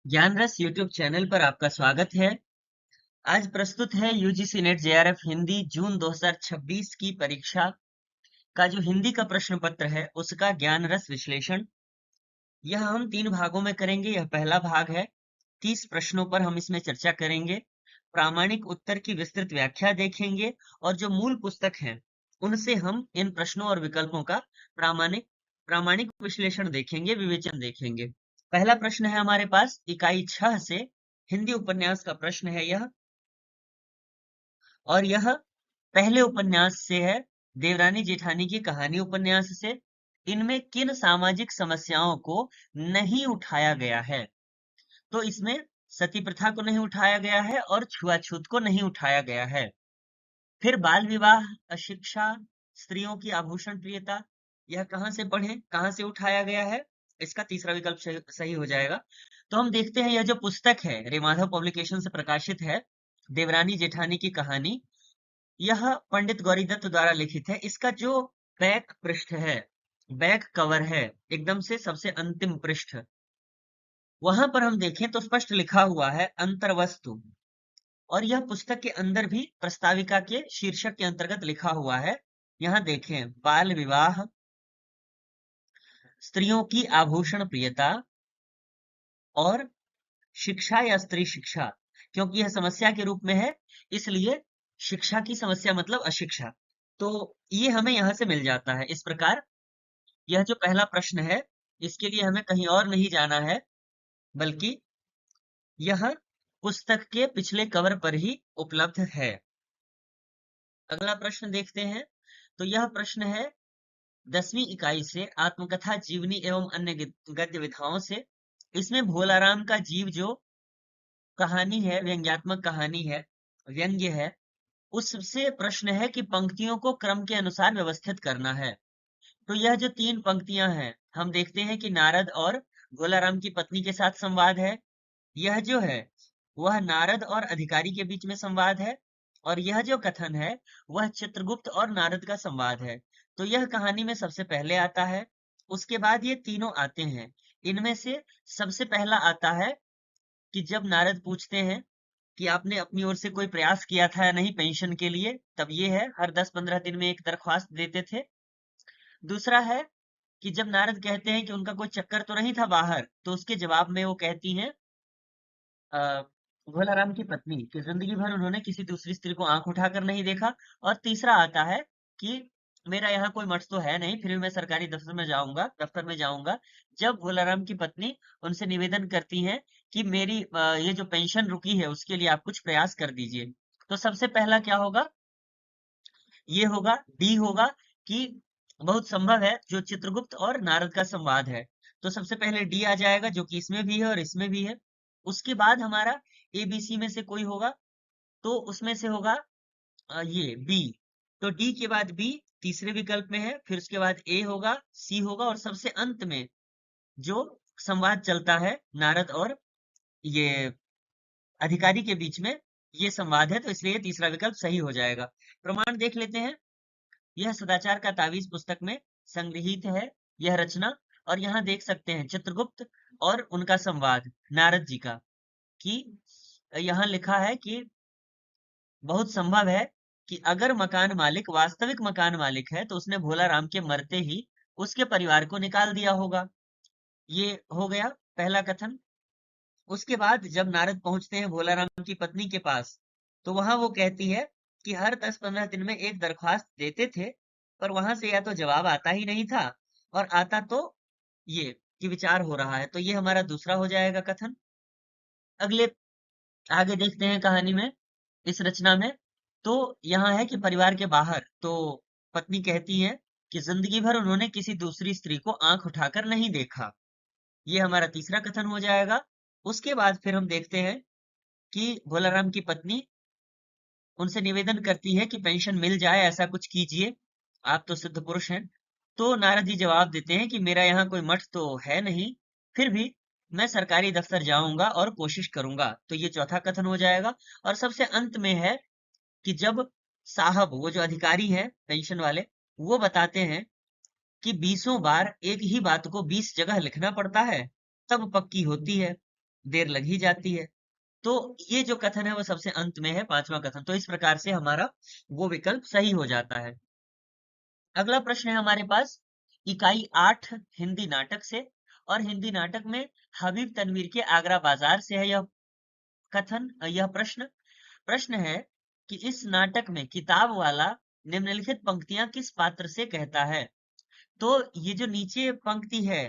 ज्ञान रस YouTube channel पर आपका स्वागत है। आज प्रस्तुत है यूजीसी नेट जेआरएफ हिंदी जून 2026 की परीक्षा का जो हिंदी का प्रश्न पत्र है उसका ज्ञान रस विश्लेषण। यह हम 3 भागों में करेंगे। यह पहला भाग है। 30 प्रश्नों पर हम इसमें चर्चा करेंगे। प्रामाणिक उत्तर की विस्तृत व्याख्या देखेंगे और जो मूल पुस्तक है उनसे हम इन प्रश्नों और विकल्पों का प्रामाणिक प्रामाणिक विश्लेषण देखेंगे, विवेचन देखेंगे। पहला प्रश्न है हमारे पास इकाई 6 से हिंदी उपन्यास का प्रश्न है यह, और यह पहले उपन्यास से है, देवरानी जेठानी की कहानी उपन्यास से। इनमें किन सामाजिक समस्याओं को नहीं उठाया गया है? तो इसमें सती प्रथा को नहीं उठाया गया है और छुआछूत को नहीं उठाया गया है। फिर बाल विवाह, अशिक्षा, स्त्रियों की आभूषण प्रियता, यह कहां से पढ़े, कहां से उठाया गया है? इसका तीसरा विकल्प सही हो जाएगा। तो हम देखते हैं, यह जो पुस्तक है रेमाधव पब्लिकेशन से प्रकाशित है, देवरानी जेठानी की कहानी। यह पंडित गौरीदत्त द्वारा लिखित है। इसका जो बैक पृष्ठ है, बैक कवर है, एकदम से सबसे अंतिम पृष्ठ, वहां पर हम देखें तो स्पष्ट लिखा हुआ है अंतर्वस्तु। और यह पुस्तक के अंदर भी प्रस्ताविका के शीर्षक के अंतर्गत लिखा हुआ है। यहाँ देखें, बाल विवाह, स्त्रियों की आभूषण प्रियता और शिक्षा या स्त्री शिक्षा। क्योंकि यह समस्या के रूप में है, इसलिए शिक्षा की समस्या मतलब अशिक्षा। तो ये हमें यहां से मिल जाता है। इस प्रकार यह जो पहला प्रश्न है, इसके लिए हमें कहीं और नहीं जाना है, बल्कि यह पुस्तक के पिछले कवर पर ही उपलब्ध है। अगला प्रश्न देखते हैं। तो यह प्रश्न है 10वीं इकाई से, आत्मकथा, जीवनी एवं अन्य गद्य विधाओं से। इसमें भोलाराम का जीव जो कहानी है, व्यंग्यात्मक कहानी है, व्यंग्य है, उससे प्रश्न है कि पंक्तियों को क्रम के अनुसार व्यवस्थित करना है। तो यह जो 3 पंक्तियां हैं, हम देखते हैं कि नारद और भोलाराम की पत्नी के साथ संवाद है। यह जो है वह नारद और अधिकारी के बीच में संवाद है। और यह जो कथन है वह चित्रगुप्त और नारद का संवाद है। तो यह कहानी में सबसे पहले आता है। उसके बाद ये तीनों आते हैं। इनमें से सबसे पहला आता है कि जब नारद पूछते हैं कि आपने अपनी ओर से कोई प्रयास किया था या नहीं पेंशन के लिए, तब ये है हर 10-15 दिन में एक दरख्वास्त देते थे। दूसरा है कि जब नारद कहते हैं कि उनका कोई चक्कर तो नहीं था बाहर, तो उसके जवाब में वो कहती हैं अ, भोलाराम की पत्नी कि जिंदगी भर उन्होंने किसी दूसरी स्त्री को आंख उठाकर नहीं देखा। और तीसरा आता है कि मेरा यहाँ कोई मर्ज तो है नहीं, फिर भी मैं सरकारी दफ्तर में जाऊंगा, जब भोलाराम की पत्नी उनसे निवेदन करती है कि मेरी ये जो पेंशन रुकी है उसके लिए आप कुछ प्रयास कर दीजिए। तो सबसे पहला क्या होगा? ये होगा, डी होगा, कि बहुत संभव है जो चित्रगुप्त और नारद का संवाद है। तो सबसे पहले डी आ जाएगा, जो कि इसमें भी है और इसमें भी है। उसके बाद हमारा एबीसी में से कोई होगा, तो उसमें से होगा ये बी। तो डी के बाद बी तीसरे विकल्प में है, फिर उसके बाद ए होगा, सी होगा, और सबसे अंत में जो संवाद चलता है नारद और ये अधिकारी के बीच में, ये संवाद है, तो इसलिए तीसरा विकल्प सही हो जाएगा। प्रमाण देख लेते हैं। यह सदाचार का तावीज पुस्तक में संग्रहित है यह रचना। और यहाँ देख सकते हैं चित्रगुप्त और उनका संवाद नारद जी का, कि यहाँ लिखा है कि बहुत संभव है कि अगर मकान मालिक वास्तविक मकान मालिक है तो उसने भोला राम के मरते ही उसके परिवार को निकाल दिया होगा। ये हो गया पहला कथन। उसके बाद जब नारद पहुंचते हैं भोला राम की पत्नी के पास, तो वहां वो कहती है कि हर 10-15 दिन में एक दरख्वास्त देते थे, पर वहां से या तो जवाब आता ही नहीं था, और आता तो ये कि विचार हो रहा है। तो ये हमारा दूसरा हो जाएगा कथन। अगले आगे देखते हैं कहानी में, इस रचना में। तो यहाँ है कि परिवार के बाहर तो पत्नी कहती है कि जिंदगी भर उन्होंने किसी दूसरी स्त्री को आंख उठाकर नहीं देखा। ये हमारा तीसरा कथन हो जाएगा। उसके बाद फिर हम देखते हैं कि भोलाराम की पत्नी उनसे निवेदन करती है कि पेंशन मिल जाए, ऐसा कुछ कीजिए, आप तो सिद्ध पुरुष हैं। तो नारद जी जवाब देते हैं कि मेरा यहाँ कोई मठ तो है नहीं, फिर भी मैं सरकारी दफ्तर जाऊंगा और कोशिश करूंगा। तो ये चौथा कथन हो जाएगा। और सबसे अंत में है कि जब साहब, वो जो अधिकारी हैं पेंशन वाले, वो बताते हैं कि 20 बार एक ही बात को 20 जगह लिखना पड़ता है, तब पक्की होती है। देर लग ही जाती है। तो ये जो कथन है वो सबसे अंत में है, पांचवा कथन। तो इस प्रकार से हमारा वो विकल्प सही हो जाता है। अगला प्रश्न है हमारे पास इकाई 8 हिंदी नाटक से, और हिंदी नाटक में हबीब तनवीर के आगरा बाजार से है यह कथन, यह प्रश्न। प्रश्न है कि इस नाटक में किताब वाला निम्नलिखित पंक्तियां किस पात्र से कहता है। तो ये जो नीचे पंक्ति है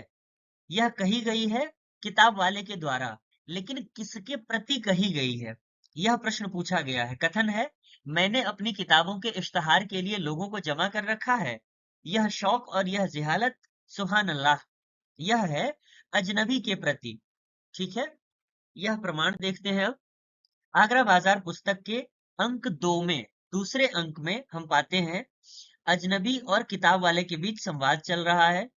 यह कही गई है किताब वाले के द्वारा, लेकिन किसके प्रति कही गई है, यह प्रश्न पूछा गया है। कथन है, मैंने अपनी किताबों के इश्तहार के लिए लोगों को जमा कर रखा है, यह शौक और यह जिहालत, सुभान अल्लाह। यह है अजनबी के प्रति। ठीक है, यह प्रमाण देखते हैं अब। आगरा बाजार पुस्तक के अंक 2 में, दूसरे अंक में हम पाते हैं अजनबी और किताब वाले के बीच संवाद चल रहा है।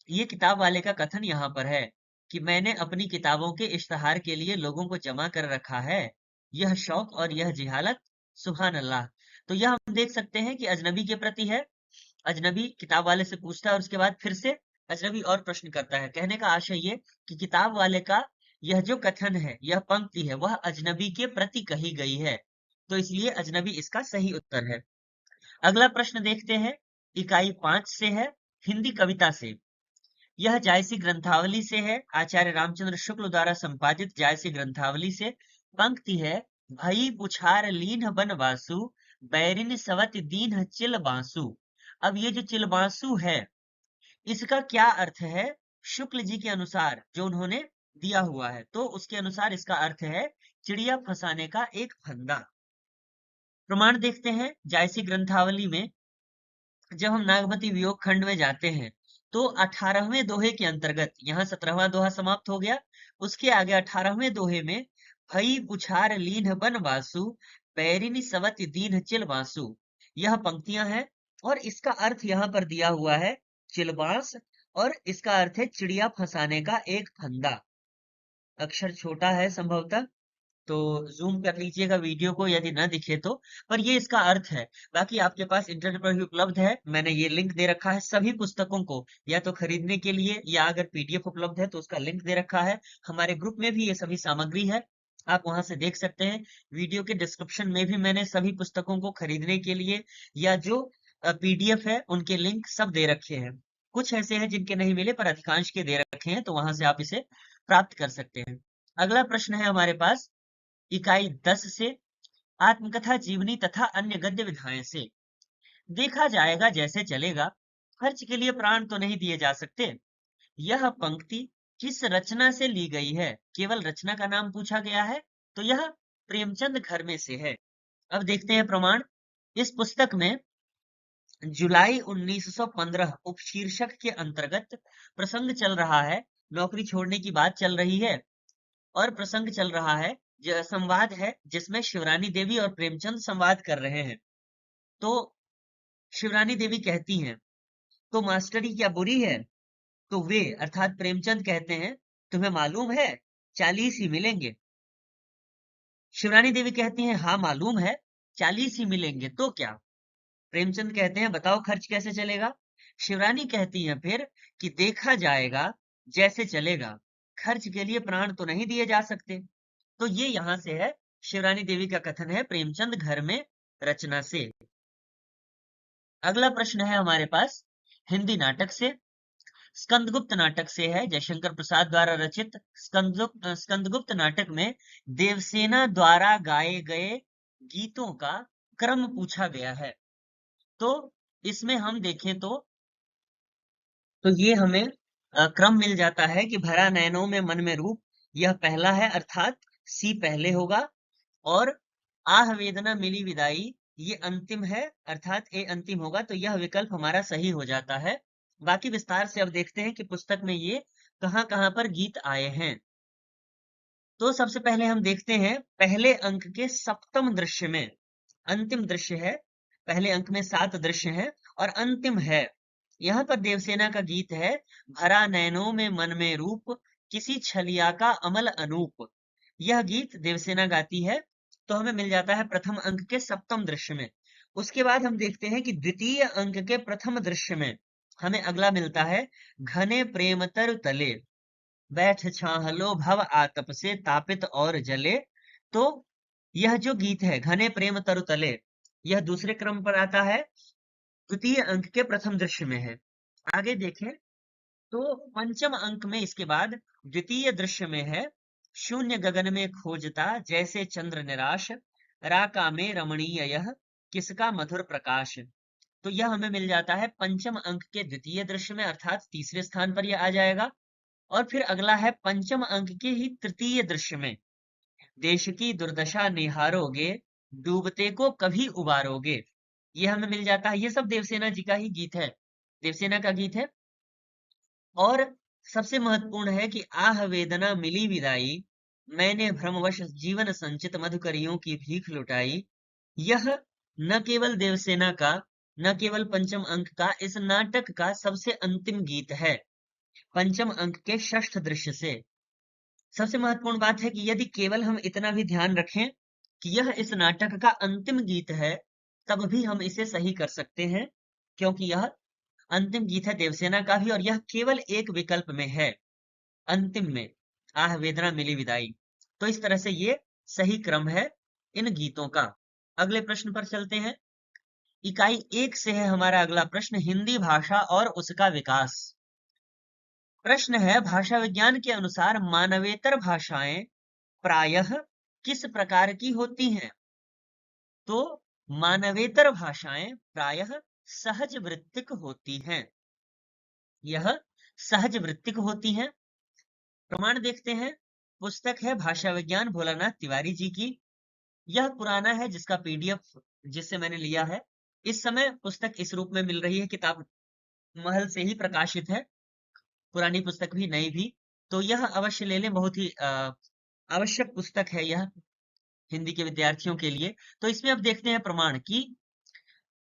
ये किताब वाले का कथन यहाँ पर है कि मैंने अपनी किताबों के इश्तहार के लिए लोगों को जमा कर रखा है, यह शौक और यह जिहालत, सुभान अल्लाह। तो यह हम देख सकते हैं कि अजनबी के प्रति है। अजनबी किताब वाले से पूछता है और उसके बाद फिर से अजनबी और प्रश्न करता है। कहने का आशय ये कि किताब वाले का यह जो कथन है, यह पंक्ति है, वह अजनबी के प्रति कही गई है, तो इसलिए अजनबी इसका सही उत्तर है। अगला प्रश्न देखते हैं, इकाई 5 से है, हिंदी कविता से। यह जायसी ग्रंथावली से है, आचार्य रामचंद्र शुक्ल द्वारा संपादित जायसी ग्रंथावली से। पंक्ति है, भई पुछार लीन बन वासु, बैरिन सवत दीन चिल बांसु। अब ये जो चिलबांसु है, इसका क्या अर्थ है? शुक्ल जी के अनुसार जो उन्होंने दिया हुआ है, तो उसके अनुसार इसका अर्थ है चिड़िया फंसाने का एक फंदा। प्रमाण देखते हैं, जायसी ग्रंथावली में जब हम नागमती वियोग खंड में जाते हैं तो 18वें दोहे के अंतर्गत, यहाँ 17वां दोहा समाप्त हो गया, उसके आगे 18वें दोहे में भई पुछार लीन बन वासु, पैरिनी सवत दीन चिल बांसु, यह पंक्तियां हैं। और इसका अर्थ यहाँ पर दिया हुआ है चिलबांस, और इसका अर्थ है चिड़िया फंसाने का एक फंदा। अक्षर छोटा है संभवतः, तो जूम कर लीजिएगा वीडियो को यदि ना दिखे तो, पर ये इसका अर्थ है। बाकी आपके पास इंटरनेट पर भी उपलब्ध है, मैंने ये लिंक दे रखा है सभी पुस्तकों को, या तो खरीदने के लिए या अगर पीडीएफ उपलब्ध है तो उसका लिंक दे रखा है। हमारे ग्रुप में भी ये सभी सामग्री है, आप वहां से देख सकते हैं। वीडियो के डिस्क्रिप्शन में भी मैंने सभी पुस्तकों को खरीदने के लिए या जो पीडीएफ है उनके लिंक सब दे रखे हैं। कुछ ऐसे हैं जिनके नहीं मिले, पर अधिकांश के दे रखे हैं, तो वहां से आप इसे प्राप्त कर सकते हैं। अगला प्रश्न है हमारे पास इकाई 10 से, आत्मकथा जीवनी तथा अन्य गद्य विधाएं से। देखा जाएगा जैसे चलेगा, खर्च के लिए प्राण तो नहीं दिए जा सकते। यह पंक्ति किस रचना से ली गई है? केवल रचना का नाम पूछा गया है, तो यह प्रेमचंद घर में से है। अब देखते हैं प्रमाण। इस पुस्तक में जुलाई 1915 उपशीर्षक के अंतर्गत प्रसंग चल रहा है, नौकरी छोड़ने की बात चल रही है, और प्रसंग चल रहा है, संवाद है जिसमें शिवरानी देवी और प्रेमचंद संवाद कर रहे हैं। तो शिवरानी देवी कहती हैं, तो मास्टरी क्या बुरी है? तो वे अर्थात प्रेमचंद कहते हैं, तुम्हें मालूम है 40 ही मिलेंगे। शिवरानी देवी कहती हैं, हाँ मालूम है 40 ही मिलेंगे, तो क्या? प्रेमचंद कहते हैं, बताओ खर्च कैसे चलेगा? शिवरानी कहती हैं फिर कि देखा जाएगा जैसे चलेगा, खर्च के लिए प्राण तो नहीं दिए जा सकते। तो ये यहां से है, शिवरानी देवी का कथन है प्रेमचंद घर में रचना से। अगला प्रश्न है हमारे पास हिंदी नाटक से, स्कंदगुप्त नाटक से है, जयशंकर प्रसाद द्वारा रचित स्कंदगुप्त नाटक में देवसेना द्वारा गाए गए गीतों का क्रम पूछा गया है। तो इसमें हम देखें तो ये हमें क्रम मिल जाता है कि भरा नैनों में मन में रूप, यह पहला है, अर्थात सी पहले होगा। और आह वेदना मिली विदाई, ये अंतिम है, अर्थात ए अंतिम होगा, तो यह विकल्प हमारा सही हो जाता है। बाकी विस्तार से अब देखते हैं कि पुस्तक में ये कहां कहां पर गीत आए हैं। तो सबसे पहले हम देखते हैं पहले अंक के सप्तम दृश्य में, अंतिम दृश्य है, पहले अंक में 7 दृश्य हैं और अंतिम है। यहाँ पर देवसेना का गीत है, भरा नैनों में मन में रूप, किसी छलिया का अमल अनूप। यह गीत देवसेना गाती है, तो हमें मिल जाता है प्रथम अंक के सप्तम दृश्य में। उसके बाद हम देखते हैं कि द्वितीय अंक के प्रथम दृश्य में हमें अगला मिलता है, घने प्रेम तर तले। बैठ छाह लो भव आतप से तापित और जले। तो यह जो गीत है घने प्रेम तरु तले, यह दूसरे क्रम पर आता है, द्वितीय अंक के प्रथम दृश्य में है। आगे देखें तो पंचम अंक में इसके बाद द्वितीय दृश्य में है, शून्य गगन में खोजता जैसे चंद्र निराश, राका में रमणीय यह किसका मधुर प्रकाश। तो यह हमें मिल जाता है पंचम अंक के द्वितीय दृश्य में, अर्थात तीसरे स्थान पर यह आ जाएगा। और फिर अगला है पंचम अंक के ही तृतीय दृश्य में, देश की दुर्दशा निहारोगे, डूबते को कभी उबारोगे। ये हमें मिल जाता है, ये सब देवसेना जी का ही गीत है, देवसेना का गीत है। और सबसे महत्वपूर्ण है कि आह वेदना मिली विदाई, मैंने भ्रमवश जीवन संचित मधुकरियों की भीख लुटाई। यह न केवल देवसेना का, न केवल पंचम अंक का, इस नाटक का सबसे अंतिम गीत है, पंचम अंक के षष्ठ दृश्य से। सबसे महत्वपूर्ण बात है कि यदि केवल हम इतना भी ध्यान रखें कि यह इस नाटक का अंतिम गीत है, तब भी हम इसे सही कर सकते हैं, क्योंकि यह अंतिम गीत है देवसेना का भी, और यह केवल एक विकल्प में है, अंतिम में, आह वेदना मिली विदाई। तो इस तरह से ये सही क्रम है इन गीतों का। अगले प्रश्न पर चलते हैं। इकाई 1 से है हमारा अगला प्रश्न, हिंदी भाषा और उसका विकास। प्रश्न है, भाषा विज्ञान के अनुसार मानवेतर भाषाएं प्रायः किस प्रकार की होती हैं? तो मानवेतर भाषाएं प्रायः सहज वृत्तिक होती हैं। यह सहज वृत्तिक होती हैं। प्रमाण देखते हैं। पुस्तक है भाषा विज्ञान भोलानाथ तिवारी जी की। यह पुराना है, जिसका पीडीएफ जिससे मैंने लिया है। इस समय पुस्तक इस रूप में मिल रही है, किताब महल से ही प्रकाशित है, पुरानी पुस्तक भी नई भी। तो यह अवश्य ले लें, बहुत ही आवश्यक पुस्तक है यह हिंदी के विद्यार्थियों के लिए। तो इसमें अब देखते हैं प्रमाण की,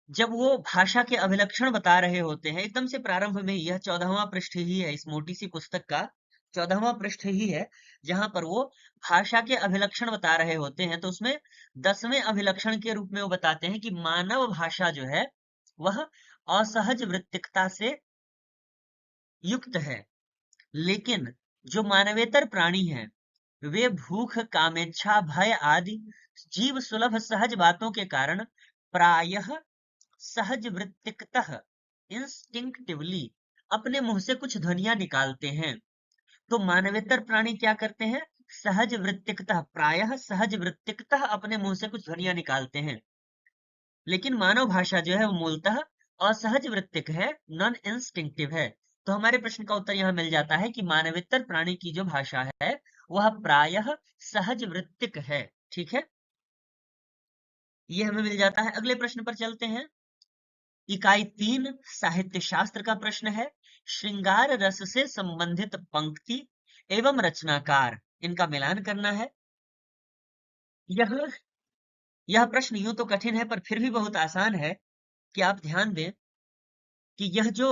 जब वो भाषा के अभिलक्षण बता रहे होते हैं, एकदम से प्रारंभ में यह 14वां पृष्ठ ही है, इस मोटी सी पुस्तक का 14वां पृष्ठ ही है, जहां पर वो भाषा के अभिलक्षण बता रहे होते हैं। तो उसमें 10वें अभिलक्षण के रूप में वो बताते हैं कि मानव भाषा जो है वह असहज वृत्तिकता से युक्त है, लेकिन जो मानवेतर प्राणी हैं वे भूख, कामेच्छा, भय आदि जीव सुलभ सहज बातों के कारण प्रायः सहज वृत्तिकतः इंस्टिंक्टिवली अपने मुंह से कुछ ध्वनियां निकालते हैं। तो मानवेतर प्राणी क्या करते हैं? सहज वृत्तिकतः, प्रायः सहज वृत्तिकतः अपने मुंह से कुछ ध्वनियां निकालते हैं। लेकिन मानव भाषा जो है वो मूलतः असहज वृत्तिक है, नॉन इंस्टिंक्टिव है। तो हमारे प्रश्न का उत्तर यहाँ मिल जाता है कि मानवेतर प्राणी की जो भाषा है वह प्रायः सहज वृत्तिक है। ठीक है, ये हमें मिल जाता है। अगले प्रश्न पर चलते हैं। इकाई 3 साहित्य शास्त्र का प्रश्न है, श्रृंगार रस से संबंधित पंक्ति एवं रचनाकार, इनका मिलान करना है। यह प्रश्न यूं तो कठिन है, पर फिर भी बहुत आसान है। कि आप ध्यान दें कि यह जो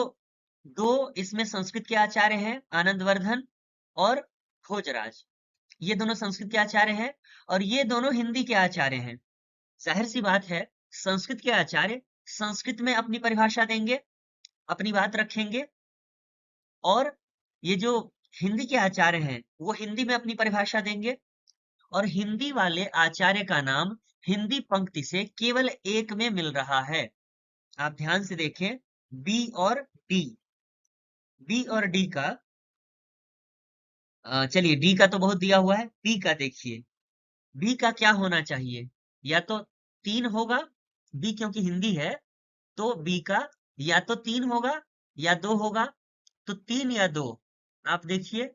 दो इसमें संस्कृत के आचार्य हैं, आनंदवर्धन और भोजराज, ये दोनों संस्कृत के आचार्य हैं, और ये दोनों हिंदी के आचार्य हैं। जाहिर सी बात है, संस्कृत के आचार्य संस्कृत में अपनी परिभाषा देंगे, अपनी बात रखेंगे, और ये जो हिंदी के आचार्य हैं वो हिंदी में अपनी परिभाषा देंगे। और हिंदी वाले आचार्य का नाम हिंदी पंक्ति से केवल एक में मिल रहा है। आप ध्यान से देखें, बी और डी, बी और डी का, चलिए डी का तो बहुत दिया हुआ है, बी का देखिए, बी का क्या होना चाहिए? या तो 3 होगा, बी क्योंकि हिंदी है, तो बी का या तो 3 होगा या 2 होगा। तो 3 या 2, आप देखिए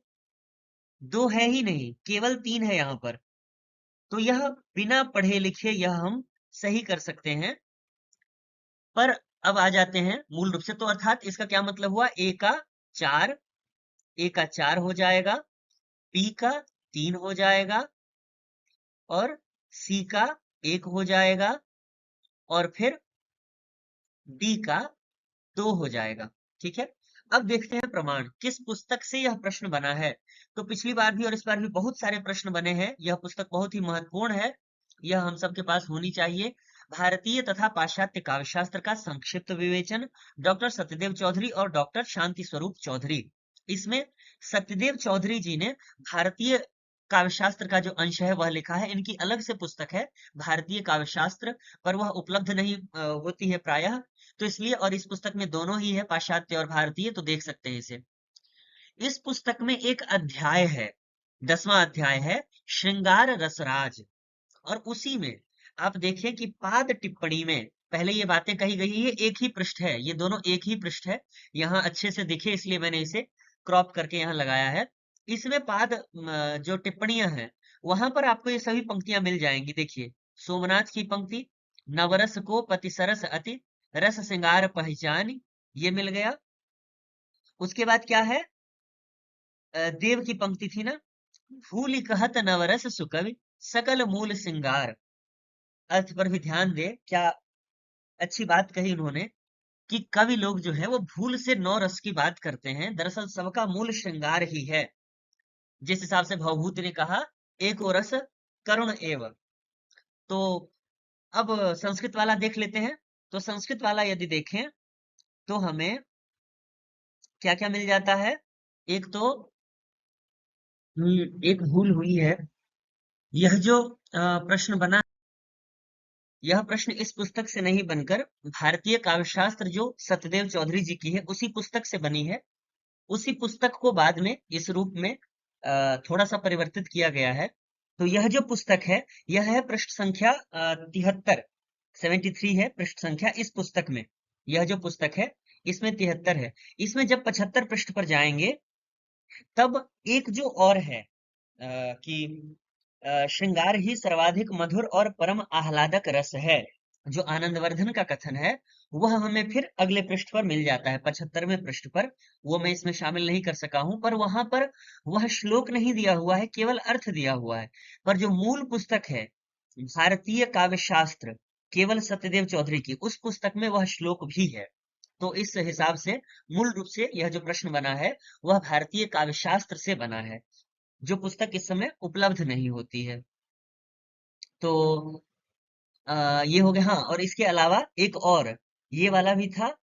2 है ही नहीं, केवल 3 है यहाँ पर। तो यह बिना पढ़े लिखे यह हम सही कर सकते हैं। पर अब आ जाते हैं मूल रूप से, तो अर्थात इसका क्या मतलब हुआ? ए का 4, ए का 4 हो जाएगा, बी का 3 हो जाएगा, और सी का 1 हो जाएगा, और फिर डी का 2 हो जाएगा। ठीक है, अब देखते हैं प्रमाण, किस पुस्तक से यह प्रश्न बना है। तो पिछली बार भी और इस बार भी बहुत सारे प्रश्न बने हैं। यह पुस्तक बहुत ही महत्वपूर्ण है, यह हम सबके पास होनी चाहिए। भारतीय तथा पाश्चात्य काव्यशास्त्र का संक्षिप्त विवेचन, डॉक्टर सत्यदेव चौधरी और डॉक्टर शांति स्वरूप चौधरी, इसमें सत्यदेव चौधरी जी ने भारतीय काव्यशास्त्र का जो अंश है वह लिखा है। इनकी अलग से पुस्तक है भारतीय काव्यशास्त्र, पर वह उपलब्ध नहीं होती है प्रायः, तो इसलिए, और इस पुस्तक में दोनों ही है, पाश्चात्य और भारतीय, तो देख सकते हैं इसे। इस पुस्तक में एक अध्याय है, 10वां अध्याय है श्रृंगार रसराज, और उसी में आप देखें कि पाद टिप्पणी में पहले ये बातें कही गई है, एक ही पृष्ठ है, ये दोनों एक ही पृष्ठ है, यहाँ अच्छे से दिखे इसलिए मैंने इसे क्रॉप करके यहाँ लगाया है। इसमें पाद जो टिप्पणियां हैं वहां पर आपको ये सभी पंक्तियां मिल जाएंगी। देखिए, सोमनाथ की पंक्ति, नवरस को पति सरस अति रस श्रृंगार पहचान, ये मिल गया। उसके बाद क्या है, देव की पंक्ति थी ना, भूलि कहत नवरस सुकवि सकल मूल सिंगार। अर्थ पर भी ध्यान दे, क्या अच्छी बात कही उन्होंने कि कवि लोग जो है वो भूल से नौ रस की बात करते हैं, दरअसल सबका मूल श्रृंगार ही है। जिस हिसाब से भवभूति ने कहा, एक और रस करुण एव। तो अब संस्कृत वाला देख लेते हैं। तो संस्कृत वाला यदि देखें तो हमें क्या क्या मिल जाता है। एक तो एक भूल हुई है, यह जो प्रश्न बना, यह प्रश्न इस पुस्तक से नहीं बनकर भारतीय काव्यशास्त्र जो सत्यदेव चौधरी जी की है उसी पुस्तक से बनी है। उसी पुस्तक को बाद में इस रूप में थोड़ा सा परिवर्तित किया गया है। तो यह जो पुस्तक है यह है पृष्ठ संख्या 73, 73 है पृष्ठ संख्या इस पुस्तक में। यह जो पुस्तक है इसमें 73 है। इसमें जब 75 पृष्ठ पर जाएंगे तब एक जो और है कि श्रृंगार ही सर्वाधिक मधुर और परम आह्लादक रस है, जो आनंदवर्धन का कथन है, वह हमें फिर अगले पृष्ठ पर मिल जाता है, 75वें पृष्ठ पर। वो मैं इसमें शामिल नहीं कर सका हूं, पर वहां पर वह श्लोक नहीं दिया हुआ है, केवल अर्थ दिया हुआ है। पर जो मूल पुस्तक है भारतीय काव्य शास्त्र केवल सत्यदेव चौधरी की, उस पुस्तक में वह श्लोक भी है। तो इस हिसाब से मूल रूप से यह जो प्रश्न बना है वह भारतीय काव्य शास्त्र से बना है, जो पुस्तक इस समय उपलब्ध नहीं होती है। तो ये हो गया। हाँ, और इसके अलावा एक और ये वाला भी था,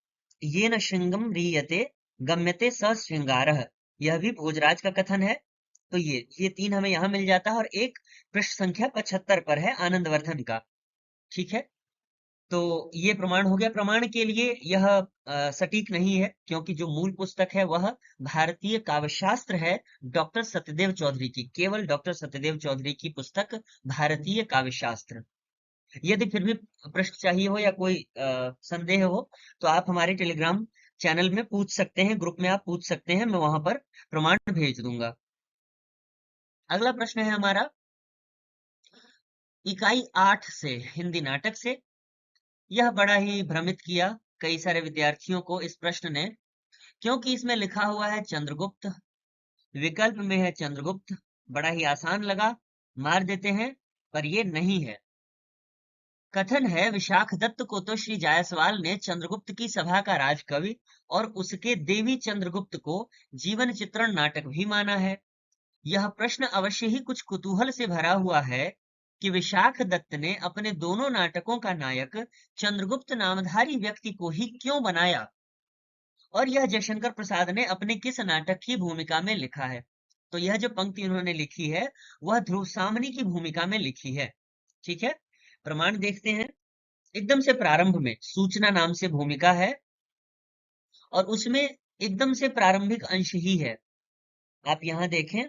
ये न श्रृंगम रीयते गम्यते स श्रृंगारः, यह भी भोजराज का कथन है। तो ये तीन हमें यहाँ मिल जाता है, और एक पृष्ठ संख्या 75 पर है आनंदवर्धन का। ठीक है, तो ये प्रमाण हो गया। प्रमाण के लिए यह सटीक नहीं है, क्योंकि जो मूल पुस्तक है वह भारतीय काव्यशास्त्र है डॉक्टर सत्यदेव चौधरी की, केवल डॉक्टर सत्यदेव चौधरी की पुस्तक भारतीय काव्यशास्त्र। यदि फिर भी प्रश्न चाहिए हो या कोई संदेह हो तो आप हमारे टेलीग्राम चैनल में पूछ सकते हैं, ग्रुप में आप पूछ सकते हैं, मैं वहां पर प्रमाण भेज दूंगा। अगला प्रश्न है हमारा इकाई 8 से, हिंदी नाटक से। यह बड़ा ही भ्रमित किया कई सारे विद्यार्थियों को इस प्रश्न ने, क्योंकि इसमें लिखा हुआ है चंद्रगुप्त, विकल्प में है चंद्रगुप्त। बड़ा ही आसान लगा, मार देते हैं, पर ये नहीं है। कथन है विशाख दत्त को तो श्री जायसवाल ने चंद्रगुप्त की सभा का राजकवि और उसके देवी चंद्रगुप्त को जीवन चित्रण नाटक भी माना है। यह प्रश्न अवश्य ही कुछ कुतूहल से भरा हुआ है कि विशाख दत्त ने अपने दोनों नाटकों का नायक चंद्रगुप्त नामधारी व्यक्ति को ही क्यों बनाया, और यह जयशंकर प्रसाद ने अपने किस नाटक की भूमिका में लिखा है। तो यह जो पंक्ति उन्होंने लिखी है वह ध्रुव सामनी की भूमिका में लिखी है। ठीक है, प्रमाण देखते हैं। एकदम से प्रारंभ में सूचना नाम से भूमिका है, और उसमें एकदम से प्रारंभिक अंश ही है। आप यहां देखें,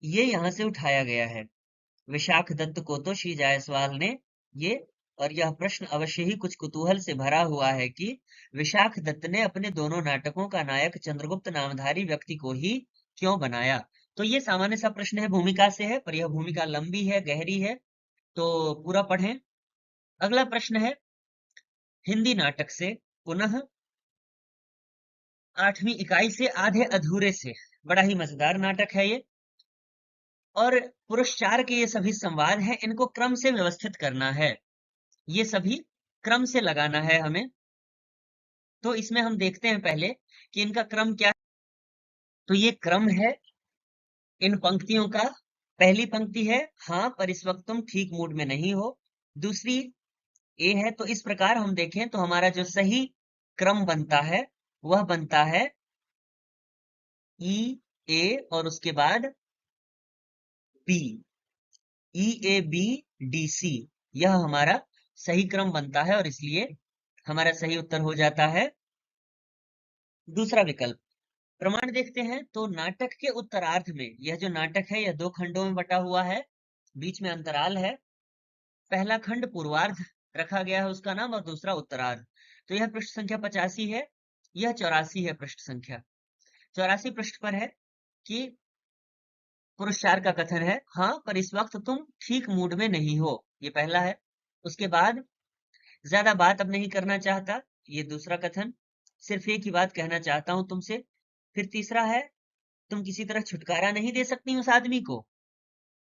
ये यहां से उठाया गया है, विशाख दत्त को तो श्री जायसवाल ने ये, और यह प्रश्न अवश्य ही कुछ कुतूहल से भरा हुआ है कि विशाख दत्त ने अपने दोनों नाटकों का नायक चंद्रगुप्त नामधारी व्यक्ति को ही क्यों बनाया। तो ये सामान्य सा प्रश्न है, भूमिका से है, पर यह भूमिका लंबी है, गहरी है, तो पूरा पढ़ें। अगला प्रश्न है हिंदी नाटक से, पुनः 8वीं इकाई से, आधे अधूरे से। बड़ा ही मजेदार नाटक है ये, और पुरुषचार के ये सभी संवाद हैं, इनको क्रम से व्यवस्थित करना है, ये सभी क्रम से लगाना है हमें। तो इसमें हम देखते हैं पहले कि इनका क्रम क्या है। तो ये क्रम है इन पंक्तियों का। पहली पंक्ति है, हाँ पर इस वक्त तुम ठीक मूड में नहीं हो। दूसरी ए है, तो इस प्रकार हम देखें तो हमारा जो सही क्रम बनता है वह बनता है ई ए और उसके बाद B, E A B D C, यह हमारा सही क्रम बनता है और इसलिए हमारा सही उत्तर हो जाता है दूसरा विकल्प। प्रमाण देखते हैं तो नाटक के उत्तरार्ध में, यह जो नाटक है यह दो खंडों में बटा हुआ है, बीच में अंतराल है। पहला खंड पूर्वार्ध रखा गया है उसका नाम, और दूसरा उत्तरार्ध। तो यह पृष्ठ संख्या 85 है, यह 84 है पृष्ठ संख्या। 84 पृष्ठ पर है कि पुरस्कार का कथन है, हाँ पर इस वक्त तुम ठीक मूड में नहीं हो, ये पहला है। उसके बाद ज्यादा बात अब नहीं करना चाहता, ये दूसरा कथन, सिर्फ एक ही बात कहना चाहता हूं तुमसे। फिर तीसरा है, तुम किसी तरह छुटकारा नहीं दे सकती उस आदमी को।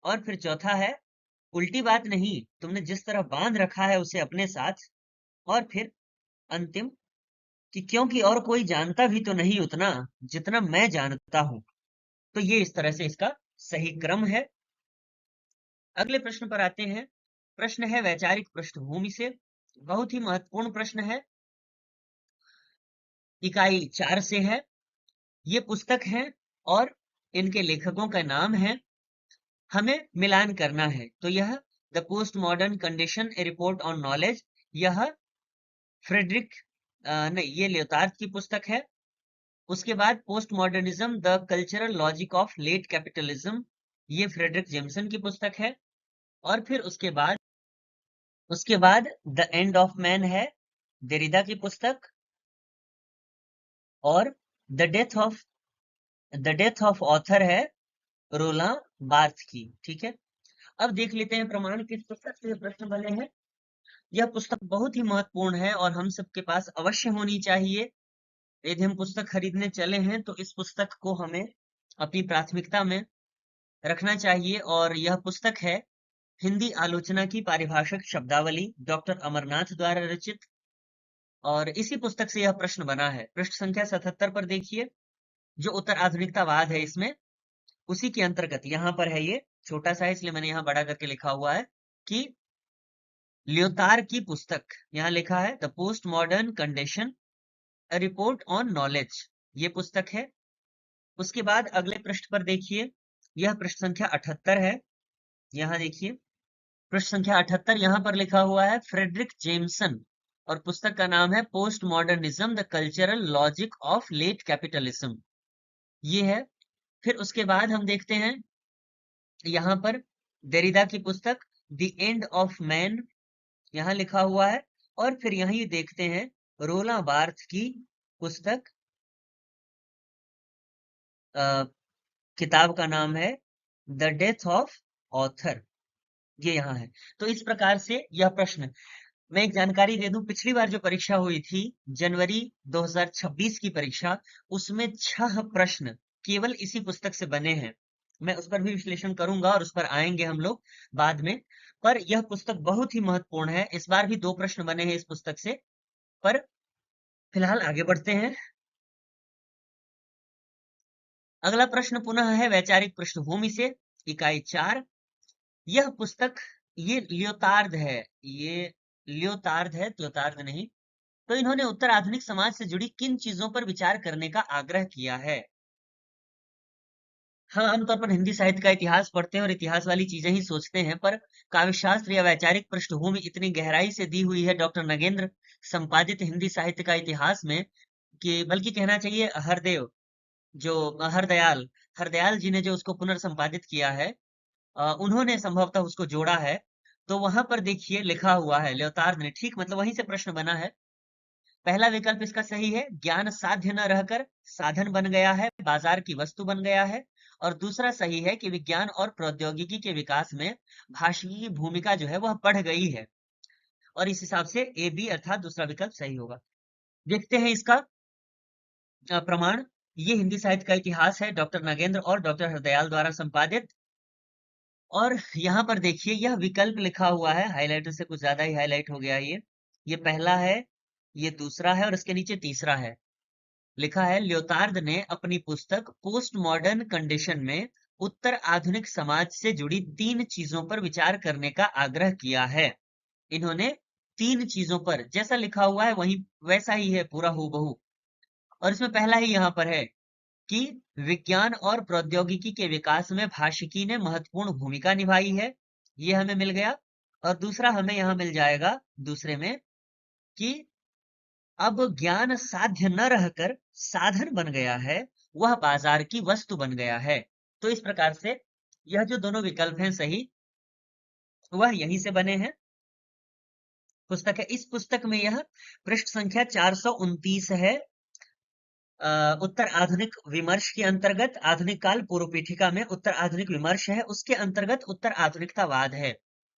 और फिर चौथा है, उल्टी बात नहीं, तुमने जिस तरह बांध रखा है उसे अपने साथ। और फिर अंतिम, कि क्योंकि और कोई जानता भी तो नहीं उतना जितना मैं जानता हूं। तो ये इस तरह से इसका सही क्रम है। अगले प्रश्न पर आते हैं। प्रश्न है वैचारिक पृष्ठभूमि से, बहुत ही महत्वपूर्ण प्रश्न है, इकाई 4 से है। ये पुस्तक है और इनके लेखकों का नाम है, हमें मिलान करना है। तो यह the post modern condition a report on knowledge, यह फ्रेडरिक नहीं, ये लियोतार्द की पुस्तक है। उसके बाद post modernism the cultural logic of late capitalism, ये फ्रेडरिक जेम्सन की पुस्तक है। और फिर उसके बाद द एंड ऑफ मैन है, देरिदा की पुस्तक। और द डेथ ऑफ ऑथर है, रोला बार्थ की। ठीक है, अब देख लेते हैं प्रमाण किस पुस्तक से ये प्रश्न बने हैं। यह पुस्तक बहुत ही महत्वपूर्ण है और हम सबके पास अवश्य होनी चाहिए। यदि हम पुस्तक खरीदने चले हैं तो इस पुस्तक को हमें अपनी प्राथमिकता में रखना चाहिए। और यह पुस्तक है हिंदी आलोचना की पारिभाषिक शब्दावली, डॉक्टर अमरनाथ द्वारा रचित। और इसी पुस्तक से यह प्रश्न बना है। पृष्ठ संख्या 77 पर देखिए, जो उत्तर आधुनिकतावाद है इसमें, उसी के अंतर्गत यहाँ पर है, ये छोटा सा है इसलिए मैंने यहाँ बड़ा करके लिखा हुआ है कि लियोतार की पुस्तक, यहाँ लिखा है the post modern condition a report on knowledge, ये पुस्तक है। उसके बाद अगले पृष्ठ पर देखिए, यह पृष्ठ संख्या 78 है। यहाँ देखिए पृष्ठ संख्या 78, यहाँ पर लिखा हुआ है फ्रेडरिक जेम्सन, और पुस्तक का नाम है post modernism the cultural logic of late capitalism, ये है। फिर उसके बाद हम देखते हैं यहाँ पर देरिदा की पुस्तक द एंड ऑफ मैन, यहाँ लिखा हुआ है। और फिर यहीं देखते हैं रोला बार्थ की पुस्तक, किताब का नाम है द डेथ ऑफ ऑथर, ये यहाँ है। तो इस प्रकार से यह प्रश्न, मैं एक जानकारी दे दूं, पिछली बार जो परीक्षा हुई थी जनवरी 2026 की परीक्षा, उसमें 6 प्रश्न केवल इसी पुस्तक से बने हैं। मैं उस पर भी विश्लेषण करूंगा और उस पर आएंगे हम लोग बाद में। पर यह पुस्तक बहुत ही महत्वपूर्ण है, इस बार भी 2 प्रश्न बने हैं इस पुस्तक से। पर फिलहाल आगे बढ़ते हैं। अगला प्रश्न पुनः है वैचारिक पृष्ठभूमि से, इकाई 4। यह पुस्तक, ये लियोतार्द है, ये लियोतार्द नहीं। तो इन्होंने उत्तर आधुनिक समाज से जुड़ी किन चीजों पर विचार करने का आग्रह किया है। हाँ, आमतौर पर हिंदी साहित्य का इतिहास पढ़ते हैं और इतिहास वाली चीजें ही सोचते हैं, पर काव्यशास्त्र या वैचारिक पृष्ठभूमि इतनी गहराई से दी हुई है डॉक्टर नगेंद्र संपादित हिंदी साहित्य का इतिहास में, कि बल्कि कहना चाहिए हरदेव, जो हरदयाल हरदयाल जी ने जो उसको पुनर्संपादित किया है, उन्होंने संभवतः उसको जोड़ा है। तो वहां पर देखिए लिखा हुआ है लियोतार्द ने, ठीक मतलब वहीं से प्रश्न बना है। पहला विकल्प इसका सही है, ज्ञान साध्य न रहकर साधन बन गया है, बाजार की वस्तु बन गया है। और दूसरा सही है कि विज्ञान और प्रौद्योगिकी के विकास में भाषा की भूमिका जो है वह बढ़ गई है। और इस हिसाब से ए बी अर्थात दूसरा विकल्प सही होगा। देखते हैं इसका प्रमाण। ये हिंदी साहित्य का इतिहास है, डॉक्टर नागेंद्र और डॉक्टर हरदयाल द्वारा संपादित। और यहाँ पर देखिए यह विकल्प लिखा हुआ है, हाईलाइटर से कुछ ज्यादा ही हाईलाइट हो गया है ये पहला है, ये दूसरा है और इसके नीचे तीसरा है। लिखा है लियोतार्द ने अपनी पुस्तक पोस्ट मॉडर्न कंडीशन में उत्तर आधुनिक समाज से जुड़ी 3 चीजों पर विचार करने का आग्रह किया है। इन्होंने 3 चीजों पर, जैसा लिखा हुआ है वही वैसा ही है पूरा हूबहू। और इसमें पहला ही यहाँ पर है कि विज्ञान और प्रौद्योगिकी के विकास में भाषिकी ने महत्वपूर्ण भूमिका निभाई है, ये हमें मिल गया। और दूसरा हमें यहाँ मिल जाएगा दूसरे में कि अब ज्ञान साध्य न रहकर साधन बन गया है, वह बाजार की वस्तु बन गया है। तो इस प्रकार से यह जो दोनों विकल्प हैं सही, वह यहीं से बने हैं। पुस्तक है, इस पुस्तक में यह पृष्ठ संख्या 429 है। उत्तर आधुनिक विमर्श के अंतर्गत आधुनिक काल पूर्व पीठिका में उत्तर आधुनिक विमर्श है, उसके अंतर्गत उत्तर आधुनिकतावाद है,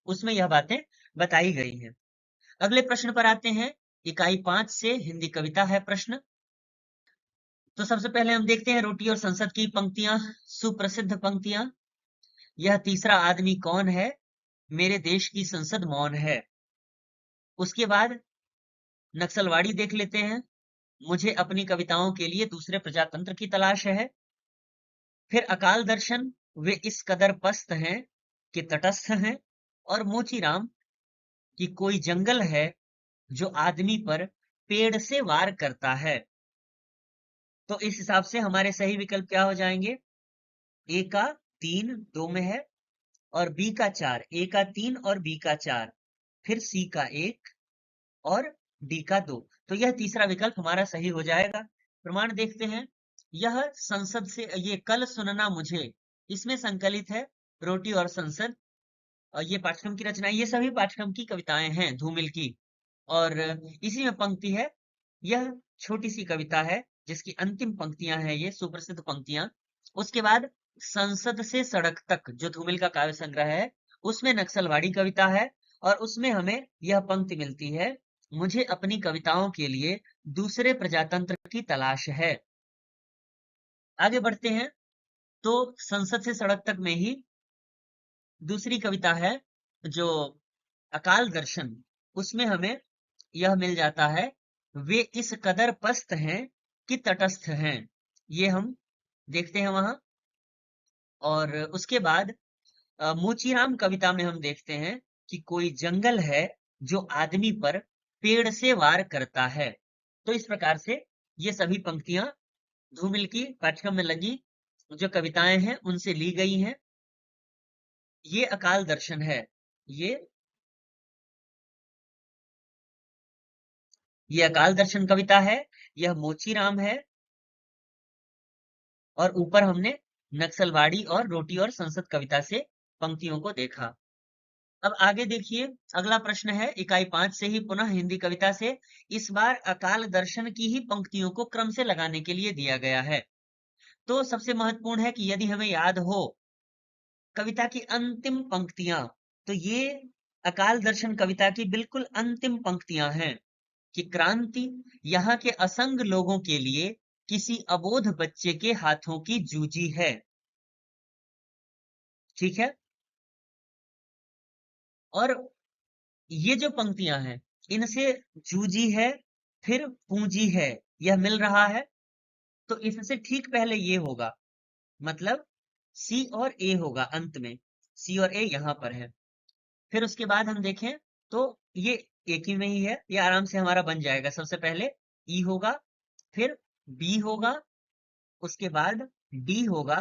उसमें यह बातें बताई गई हैं। अगले प्रश्न पर आते हैं। इकाई 5 से हिंदी कविता है प्रश्न। तो सबसे पहले हम देखते हैं रोटी और संसद की पंक्तियां, सुप्रसिद्ध पंक्तियां। यह तीसरा आदमी कौन है, मेरे देश की संसद मौन है। उसके बाद नक्सलवाड़ी देख लेते हैं। मुझे अपनी कविताओं के लिए दूसरे प्रजातंत्र की तलाश है। फिर अकाल दर्शन, वे इस कदर पस्त हैं कि तटस्थ हैं। और मोचीराम की कोई जंगल है जो आदमी पर पेड़ से वार करता है। तो इस हिसाब से हमारे सही विकल्प क्या हो जाएंगे? ए का 3 2 में है, और बी का 4, ए का 3 और बी का 4, फिर सी का 1 और डी का 2। तो यह तीसरा विकल्प हमारा सही हो जाएगा। प्रमाण देखते हैं। यह संसद से, ये कल सुनना मुझे, इसमें संकलित है रोटी और संसद। और ये पाठ्यक्रम की रचना, ये सभी पाठ्यक्रम की कविताएं हैं धूमिल की। और इसी में पंक्ति है, यह छोटी सी कविता है जिसकी अंतिम पंक्तियां हैं ये सुप्रसिद्ध पंक्तियां। उसके बाद संसद से सड़क तक जो धूमिल का काव्य संग्रह है, उसमें नक्सलवाड़ी कविता है, और उसमें हमें यह पंक्ति मिलती है, मुझे अपनी कविताओं के लिए दूसरे प्रजातंत्र की तलाश है। आगे बढ़ते हैं। तो संसद से सड़क तक में ही दूसरी कविता है जो अकाल दर्शन, उसमें हमें यह मिल जाता है, वे इस कदर पस्त हैं कि तटस्थ हैं। ये हम देखते हैं वहां। और उसके बाद मोचीराम कविता में हम देखते हैं कि कोई जंगल है जो आदमी पर पेड़ से वार करता है। तो इस प्रकार से ये सभी पंक्तियां धूमिल की पाठ्यक्रम में लगी जो कविताएं हैं उनसे ली गई हैं। ये अकाल दर्शन है, ये ये अकाल दर्शन कविता है, यह मोचीराम है। और ऊपर हमने नक्सलवाड़ी और रोटी और संसद कविता से पंक्तियों को देखा। अब आगे देखिए, अगला प्रश्न है इकाई 5 से ही पुनः हिंदी कविता से। इस बार अकाल दर्शन की ही पंक्तियों को क्रम से लगाने के लिए दिया गया है। तो सबसे महत्वपूर्ण है कि यदि हमें याद हो कविता की अंतिम पंक्तियां, तो ये अकाल दर्शन कविता की बिल्कुल अंतिम पंक्तियां हैं कि क्रांति यहाँ के असंग लोगों के लिए किसी अबोध बच्चे के हाथों की जूजी है। ठीक है। और ये जो पंक्तियां हैं, इनसे जूजी है, फिर पूंजी है, यह मिल रहा है। तो इससे ठीक पहले ये होगा, मतलब सी और ए होगा अंत में। सी और ए यहां पर है। फिर उसके बाद हम देखें तो ये एक ही में ही है, ये आराम से हमारा बन जाएगा। सबसे पहले ई होगा, फिर बी होगा, उसके बाद डी होगा,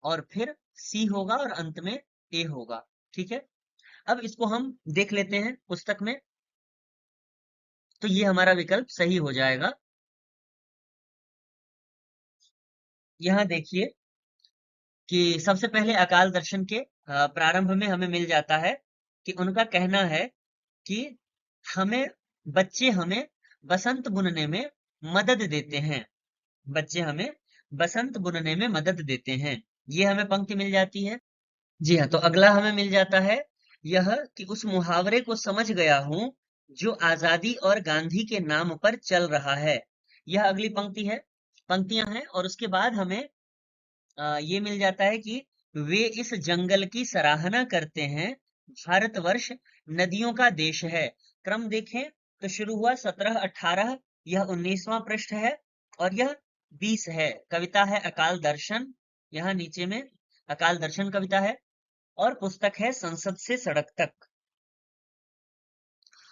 और फिर सी होगा, और अंत में ए होगा। ठीक है। अब इसको हम देख लेते हैं पुस्तक में। तो ये हमारा विकल्प सही हो जाएगा। यहां देखिए कि सबसे पहले अकाल दर्शन के प्रारंभ में हमें मिल जाता है कि उनका कहना है कि हमें बच्चे हमें बसंत बुनने में मदद देते हैं। बच्चे हमें बसंत बुनने में मदद देते हैं, ये हमें पंक्ति मिल जाती है। जी हाँ, तो अगला हमें मिल जाता है यह कि उस मुहावरे को समझ गया हूं जो आजादी और गांधी के नाम पर चल रहा है। यह अगली पंक्ति है, पंक्तियां हैं। और उसके बाद हमें ये मिल जाता है कि वे इस जंगल की सराहना करते हैं, भारतवर्ष नदियों का देश है। क्रम देखें तो शुरू हुआ 17-18, यह 19वां पृष्ठ है, और यह 20 है। कविता है अकाल दर्शन, यहाँ नीचे में अकाल दर्शन कविता है। और पुस्तक है संसद से सड़क तक।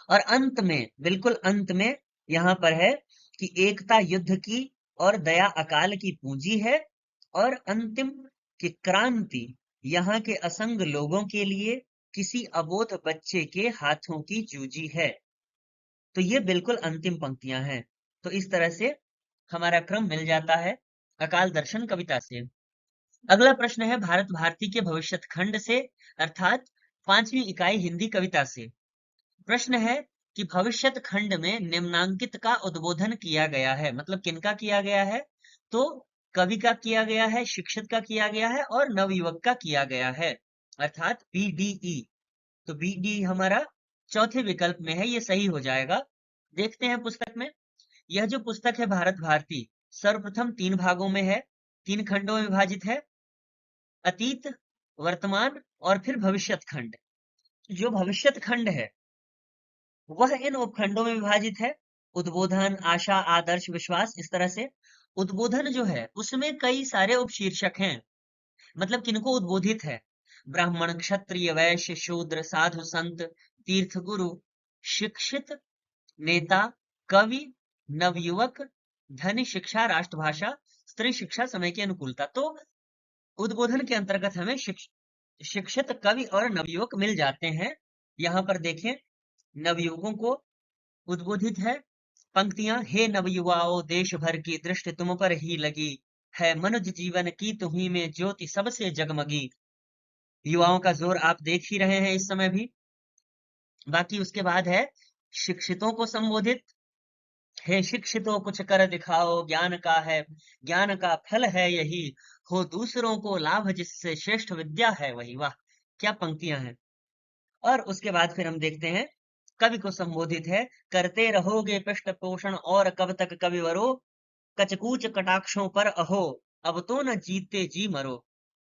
और अंत में, बिल्कुल अंत में, यहां पर है कि एकता युद्ध की और दया अकाल की पूंजी है, और अंतिम की क्रांति यहाँ के असंग लोगों के लिए किसी अबोध बच्चे के हाथों की जूजी है। तो ये बिल्कुल अंतिम पंक्तियां हैं। तो इस तरह से हमारा क्रम मिल जाता है अकाल दर्शन कविता से। अगला प्रश्न है भारत भारती के भविष्यत खंड से, अर्थात 5वीं इकाई हिंदी कविता से। प्रश्न है कि भविष्यत खंड में निम्नांकित का उद्बोधन किया गया है, मतलब किनका किया गया है? तो कवि का किया गया है, शिक्षित का किया गया है और नवयुवक का किया गया है, अर्थात बीडीई। तो बीडी हमारा चौथे विकल्प में है, ये सही हो जाएगा। देखते हैं पुस्तक में। यह जो पुस्तक है भारत भारती, सर्वप्रथम 3 भागों में है, 3 खंडों में विभाजित है, अतीत, वर्तमान और फिर भविष्यत खंड। जो भविष्यत खंड है वह इन उपखंडों में विभाजित है, उद्बोधन, आशा, आदर्श, विश्वास, इस तरह से। उद्बोधन जो है उसमें कई सारे उपशीर्षक हैं, मतलब किनको उद्बोधित है? ब्राह्मण, क्षत्रिय, वैश्य, शूद्र, साधु, संत, तीर्थ गुरु, शिक्षित, नेता, कवि, नवयुवक, धनी, शिक्षा, राष्ट्रभाषा, स्त्री शिक्षा, समय की अनुकूलता। तो उद्बोधन के अंतर्गत हमें शिक्षित, कवि और नवयुवक मिल जाते हैं। यहाँ पर देखें, नवयुवकों को उद्बोधित है पंक्तियां, हे नवयुवाओ देश भर की दृष्टि तुम पर ही लगी है, मनुज जीवन की तुम्ही में ज्योति सबसे जगमगी। युवाओं का जोर आप देख ही रहे हैं इस समय भी। बाकी उसके बाद है शिक्षितों को संबोधित, हे शिक्षितों कुछ कर दिखाओ, ज्ञान का है, ज्ञान का फल है यही, हो दूसरों को लाभ जिससे श्रेष्ठ विद्या है वही। वाह, क्या पंक्तियां हैं। और उसके बाद फिर हम देखते हैं कवि को संबोधित है, करते रहोगे पृष्ठ पोषण और कब तक कविवरो, कचकूच कटाक्षों पर अहो, अब तो न जीते जी मरो।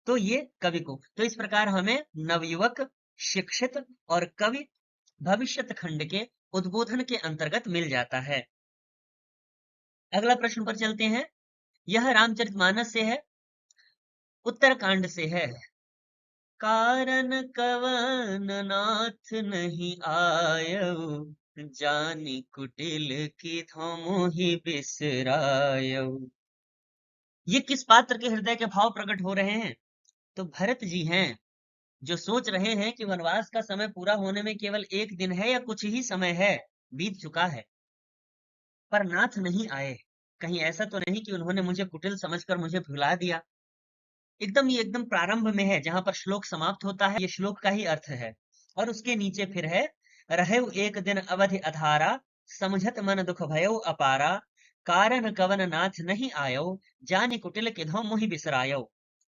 तो ये कवि को। तो इस प्रकार हमें नवयुवक, शिक्षित और कवि भविष्यत खंड के उद्बोधन के अंतर्गत मिल जाता है। अगला प्रश्न पर चलते हैं। यह रामचरितमानस से है, उत्तरकांड से है। कारण कवन नाथ नहीं आयऊ, जानी कुटिल की मोहि बिसरायऊ। ये किस पात्र के हृदय के भाव प्रकट हो रहे हैं? तो भरत जी हैं, जो सोच रहे हैं कि वनवास का समय पूरा होने में केवल 1 दिन है या कुछ ही समय है, बीत चुका है, पर नाथ नहीं आए। कहीं ऐसा तो नहीं कि उन्होंने मुझे कुटिल समझकर मुझे भुला दिया। एकदम ये एकदम प्रारंभ में है, जहां पर श्लोक समाप्त होता है, ये श्लोक का ही अर्थ है। और उसके नीचे फिर है, रहे एक दिन अवधि अधारा, समझत मन दुख भयो अपारा, कारण कवन नाथ नहीं आयो, जानि कुटिल किधो मोहि बिसरायो।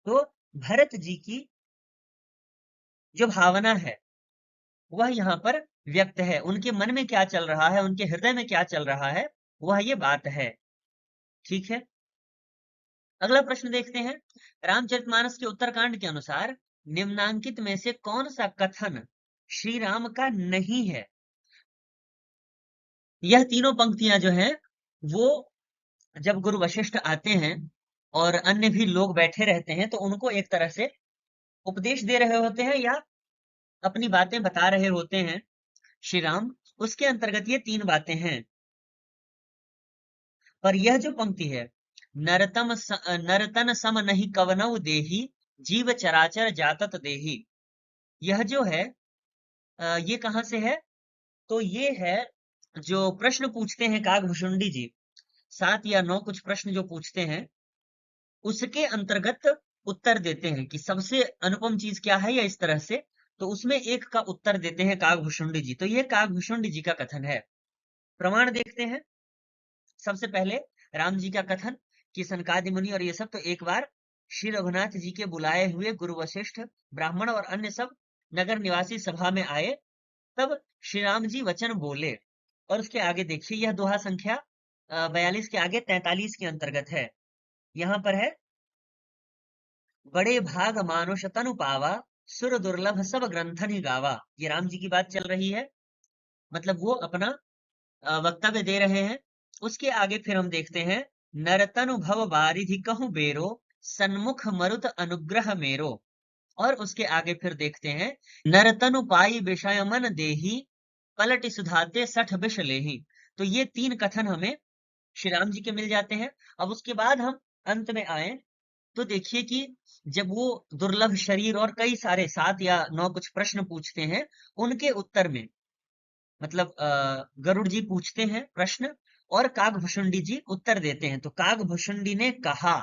तो भरत जी की जो भावना है वह यहाँ पर व्यक्त है, उनके मन में क्या चल रहा है, उनके हृदय में क्या चल रहा है, वह ये बात है। ठीक है, अगला प्रश्न देखते हैं। रामचरितमानस के उत्तरकांड के अनुसार निम्नांकित में से कौन सा कथन श्री राम का नहीं है? यह तीनों पंक्तियां जो हैं वो जब गुरु वशिष्ठ आते हैं और अन्य भी लोग बैठे रहते हैं तो उनको एक तरह से उपदेश दे रहे होते हैं या अपनी बातें बता रहे होते हैं श्री राम, उसके अंतर्गत ये 3 बातें हैं। पर यह जो पंक्ति है, नरतन सम नहीं कवनऊ देही, जीव चराचर जातत देही, यह जो है ये कहां से है? तो ये है जो प्रश्न पूछते हैं काकभूषुंडी जी, 7 या 9 कुछ प्रश्न जो पूछते हैं उसके अंतर्गत उत्तर देते हैं कि सबसे अनुपम चीज क्या है, या इस तरह से। तो उसमें एक का उत्तर देते हैं काकभूषुंडी जी। तो ये काकभूषुंडी जी का कथन है। प्रमाण देखते हैं। सबसे पहले राम जी का कथन कि सनकादि मुनि और ये सब तो एक बार श्री रघुनाथ जी के बुलाए हुए गुरु वशिष्ठ, ब्राह्मण और अन्य सब नगर निवासी सभा में आए, तब श्री राम जी वचन बोले। और उसके आगे देखिए, यह दोहा संख्या 42 के आगे 43 के अंतर्गत है। यहां पर है, बड़े भाग मानुष तनु पावा, सुर दुर्लभ सब ग्रंथन ही गावा। ये राम जी की बात चल रही है, मतलब वो अपना वक्तव्य दे रहे हैं। उसके आगे फिर हम देखते हैं, नरतनु भव बारिधि कहूं बेरो, सन्मुख मरुत अनुग्रह मेरो। और उसके आगे फिर देखते हैं, नरतनु पाई विषय मन देही, पलटि सुधाते 60 बिष लेही। तो ये 3 कथन हमें श्री राम जी के मिल जाते हैं। अब उसके बाद हम अंत में आए तो देखिए कि जब वो दुर्लभ शरीर और कई सारे 7 या 9 कुछ प्रश्न पूछते हैं, उनके उत्तर में मतलब गरुड़ जी पूछते हैं प्रश्न और काकभुशुंडी जी उत्तर देते हैं। तो काकभुशुंडी ने कहा,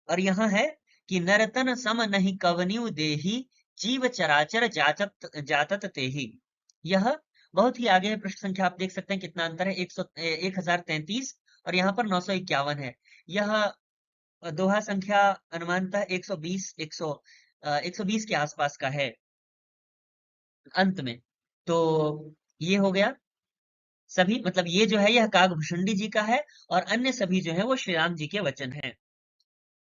और यहाँ है कि नरतन सम नहीं कवन्यु देही, जीव चराचर जातत जातत तेही। यह बहुत ही आगे है। पृष्ठ संख्या आप देख सकते हैं कितना अंतर है, 1033 और यहाँ पर 951 है। यह दोहा संख्या अनुमानतः 120 120 के आसपास का है अंत में। तो ये हो गया सभी, मतलब ये जो है यह काकभुशुंडी जी का है और अन्य सभी जो है वो श्री राम जी के वचन हैं।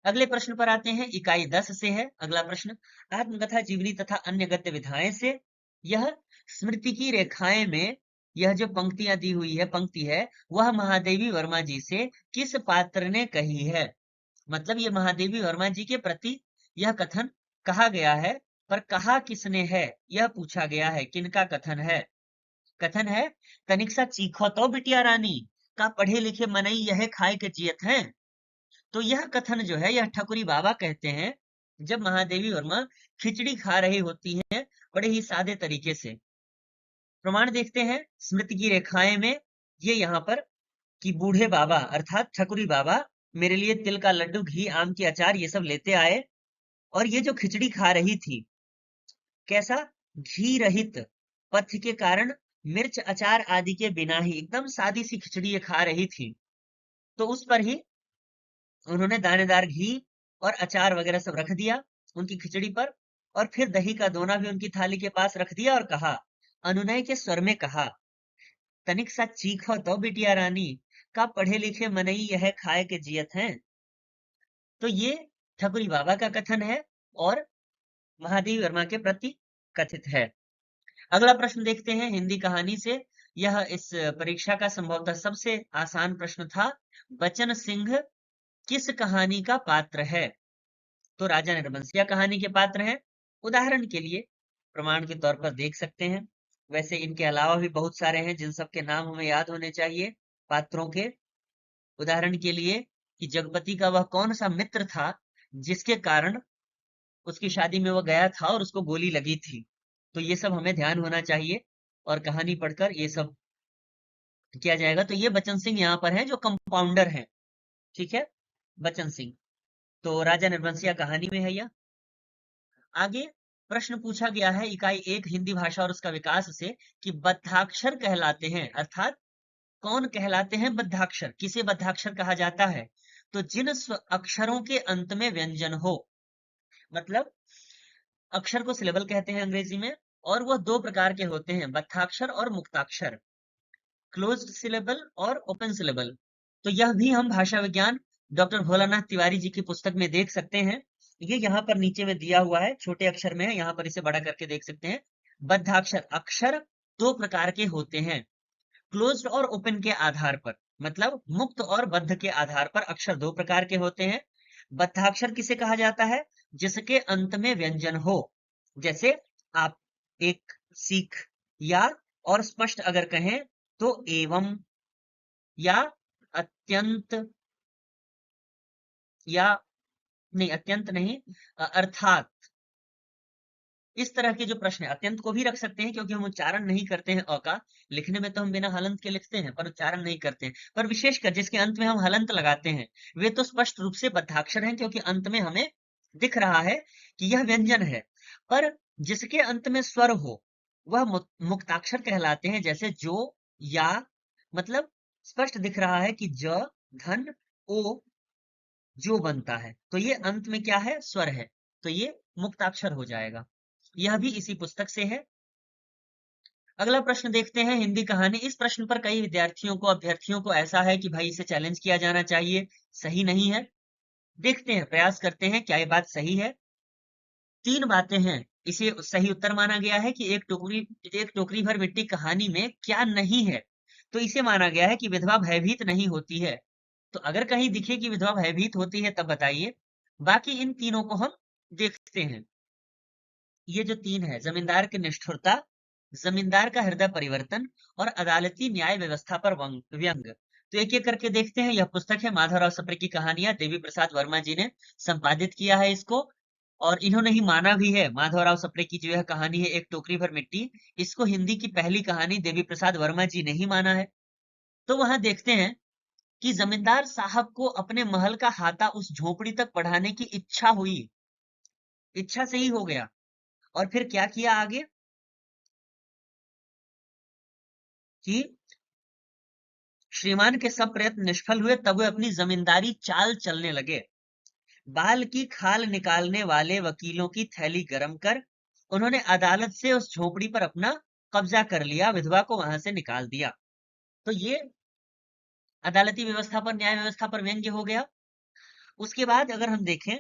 अगले प्रश्न पर आते हैं, इकाई 10 से है अगला प्रश्न। आत्मकथा जीवनी तथा अन्य गद्य विधाएं से यह स्मृति की रेखाएं में यह जो पंक्तियां दी हुई है, पंक्ति है, वह महादेवी वर्मा जी से किस पात्र ने कही है। मतलब ये महादेवी वर्मा जी के प्रति यह कथन कहा गया है, पर कहा किसने है यह पूछा गया है। किनका कथन है? कथन है, तनिक सा चीखो तो बिटिया रानी, का पढ़े लिखे मनई यह खाए के जियत है। तो यह कथन जो है यह ठकुरी बाबा कहते हैं जब महादेवी वर्मा खिचड़ी खा रही होती हैं बड़े ही सादे तरीके से। प्रमाण देखते हैं स्मृति की रेखाएं में, ये यहाँ पर कि बूढ़े बाबा अर्थात ठकुरी बाबा मेरे लिए तिल का लड्डू, घी, आम की अचार ये सब लेते आए, और ये जो खिचड़ी खा रही थी कैसा, घी रहित पथ्य के कारण मिर्च अचार आदि के बिना ही एकदम सादी सी खिचड़ी ये खा रही थी। तो उस पर ही उन्होंने दानेदार घी और अचार वगैरह सब रख दिया उनकी खिचड़ी पर, और फिर दही का दोना भी उनकी थाली के पास रख दिया और कहा, अनुनय के स्वर में कहा, तनिक सा चीखो तो बिटिया रानी, का पढ़े लिखे मनई यह खाए के जियत हैं। तो ये ठकुरी बाबा का कथन है और महादेवी वर्मा के प्रति कथित है। अगला प्रश्न देखते हैं हिंदी कहानी से। यह इस परीक्षा का संभवतः सबसे आसान प्रश्न था। बचन सिंह किस कहानी का पात्र है? तो राजा निर्बंसिया कहानी के पात्र हैं। उदाहरण के लिए प्रमाण के तौर पर देख सकते हैं। वैसे इनके अलावा भी बहुत सारे हैं जिन सब के नाम हमें याद होने चाहिए पात्रों के। उदाहरण के लिए कि जगपति का वह कौन सा मित्र था जिसके कारण उसकी शादी में वो गया था और उसको गोली लगी थी। तो ये सब हमें ध्यान होना चाहिए और कहानी पढ़कर ये सब किया जाएगा। तो ये बचन सिंह यहाँ पर है जो कंपाउंडर है। ठीक है, बचन सिंह तो राजा निर्बंसिया कहानी में है। यह आगे प्रश्न पूछा गया है इकाई 1 हिंदी भाषा और उसका विकास से कि बद्धाक्षर कहलाते हैं, अर्थात कौन कहलाते हैं बद्धाक्षर, किसे बद्धाक्षर कहा जाता है? तो जिन अक्षरों के अंत में व्यंजन हो, मतलब अक्षर को सिलेबल कहते हैं अंग्रेजी में, और वह दो प्रकार के होते हैं, बद्धाक्षर और मुक्ताक्षर, क्लोज्ड सिलेबल और ओपन सिलेबल। तो यह भी हम भाषा विज्ञान डॉक्टर भोलानाथ तिवारी जी की पुस्तक में देख सकते हैं। ये यहाँ पर नीचे में दिया हुआ है, छोटे अक्षर में है, यहाँ पर इसे बड़ा करके देख सकते हैं। बद्धाक्षर अक्षर दो प्रकार के होते हैं, क्लोज्ड और ओपन के आधार पर, मतलब मुक्त और बद्ध के आधार पर अक्षर दो प्रकार के होते हैं। बद्धाक्षर किसे कहा जाता है? जिसके अंत में व्यंजन हो, जैसे आप, एक, सीख, या और स्पष्ट अगर कहें तो एवं, या अत्यंत, या नहीं अत्यंत नहीं, अर्थात। इस तरह के जो प्रश्न है, अत्यंत को भी रख सकते हैं क्योंकि हम उच्चारण नहीं करते हैं अ का, लिखने में तो हम बिना हलंत के लिखते हैं पर उच्चारण नहीं करते हैं। पर विशेषकर जिसके अंत में हम हलंत लगाते हैं वे तो स्पष्ट रूप से बद्धाक्षर हैं क्योंकि अंत में हमें दिख रहा है कि यह व्यंजन है। पर जिसके अंत में स्वर हो वह मुक्ताक्षर कहलाते हैं, जैसे जो, या, मतलब स्पष्ट दिख रहा है कि ज, धन, ओ, जो बनता है, तो ये अंत में क्या है? स्वर है, तो ये मुक्ताक्षर हो जाएगा। यह भी इसी पुस्तक से है। अगला प्रश्न देखते हैं हिंदी कहानी। इस प्रश्न पर कई विद्यार्थियों को, अभ्यर्थियों को ऐसा है कि भाई इसे चैलेंज किया जाना चाहिए, सही नहीं है। देखते हैं, प्रयास करते हैं क्या ये बात सही है। 3 बातें हैं। इसे सही उत्तर माना गया है कि एक टोकरी भर मिट्टी कहानी में क्या नहीं है? तो इसे माना गया है कि विधवा भयभीत नहीं होती है। तो अगर कहीं दिखे कि विधवा भयभीत होती है तब बताइए। बाकी इन तीनों को हम देखते हैं। ये जो 3 है, जमींदार की निष्ठुरता, जमींदार का हृदय परिवर्तन और अदालती न्याय व्यवस्था पर व्यंग। तो एक एक करके देखते हैं। यह पुस्तक है माधवराव सप्रे की कहानियां, देवी प्रसाद वर्मा जी ने संपादित किया है इसको, और इन्होंने ही माना भी है। माधवराव सप्रे की जो यह कहानी है एक टोकरी भर मिट्टी, इसको हिंदी की पहली कहानी देवी प्रसाद वर्मा जी ने ही माना है। तो वहां देखते हैं कि जमींदार साहब को अपने महल का हाता उस झोपड़ी तक बढ़ाने की इच्छा हुई, इच्छा से ही हो गया। और फिर क्या किया आगे कि श्रीमान के सब प्रयत्न निष्फल हुए, तब वे अपनी जमींदारी चाल चलने लगे। बाल की खाल निकालने वाले वकीलों की थैली गरम कर उन्होंने अदालत से उस झोपड़ी पर अपना कब्जा कर लिया, विधवा को वहां से निकाल दिया। तो ये अदालती व्यवस्था पर, न्याय व्यवस्था पर व्यंग्य हो गया। उसके बाद अगर हम देखें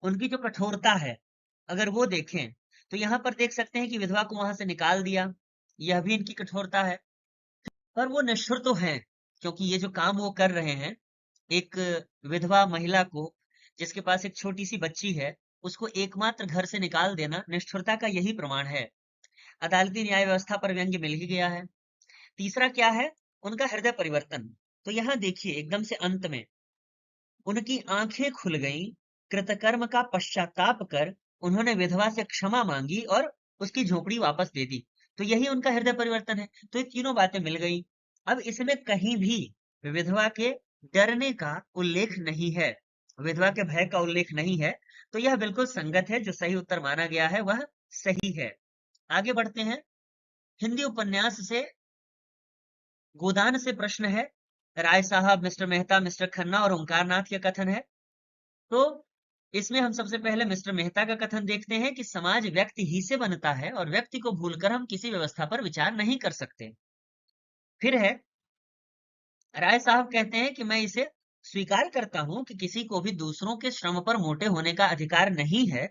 उनकी जो कठोरता है, अगर वो देखें, तो यहाँ पर देख सकते हैं कि विधवा को वहां से निकाल दिया, यह भी इनकी कठोरता है। पर वो निष्ठुर तो हैं, क्योंकि ये जो काम वो कर रहे हैं, एक विधवा महिला को, जिसके पास एक छोटी सी बच्ची है, उसको एकमात्र घर से निकाल देना निष्ठुरता का यही प्रमाण है। अदालती न्याय व्यवस्था पर व्यंग्य मिल ही गया है। तीसरा क्या है, उनका हृदय परिवर्तन। तो यहाँ देखिए एकदम से अंत में, उनकी आंखें खुल गईं, कृतकर्म का पश्चाताप कर उन्होंने विधवा से क्षमा मांगी और उसकी झोपड़ी वापस दे दी। तो यही उनका हृदय परिवर्तन है। तो ये तीनों बातें मिल गई। अब इसमें कहीं भी विधवा के डरने का उल्लेख नहीं है, विधवा के भय का उल्लेख नहीं है। तो यह बिल्कुल संगत है, जो सही उत्तर माना गया है वह सही है। आगे बढ़ते हैं। हिंदी उपन्यास से गोदान से प्रश्न है। राय साहब, मिस्टर मेहता, मिस्टर खन्ना और ओंकार नाथ का कथन है। तो इसमें हम सबसे पहले मिस्टर मेहता का कथन देखते हैं कि समाज व्यक्ति ही से बनता है और व्यक्ति को भूलकर हम किसी व्यवस्था पर विचार नहीं कर सकते। फिर है, राय साहब कहते हैं कि मैं इसे स्वीकार करता हूं कि किसी को भी दूसरों के श्रम पर मोटे होने का अधिकार नहीं है,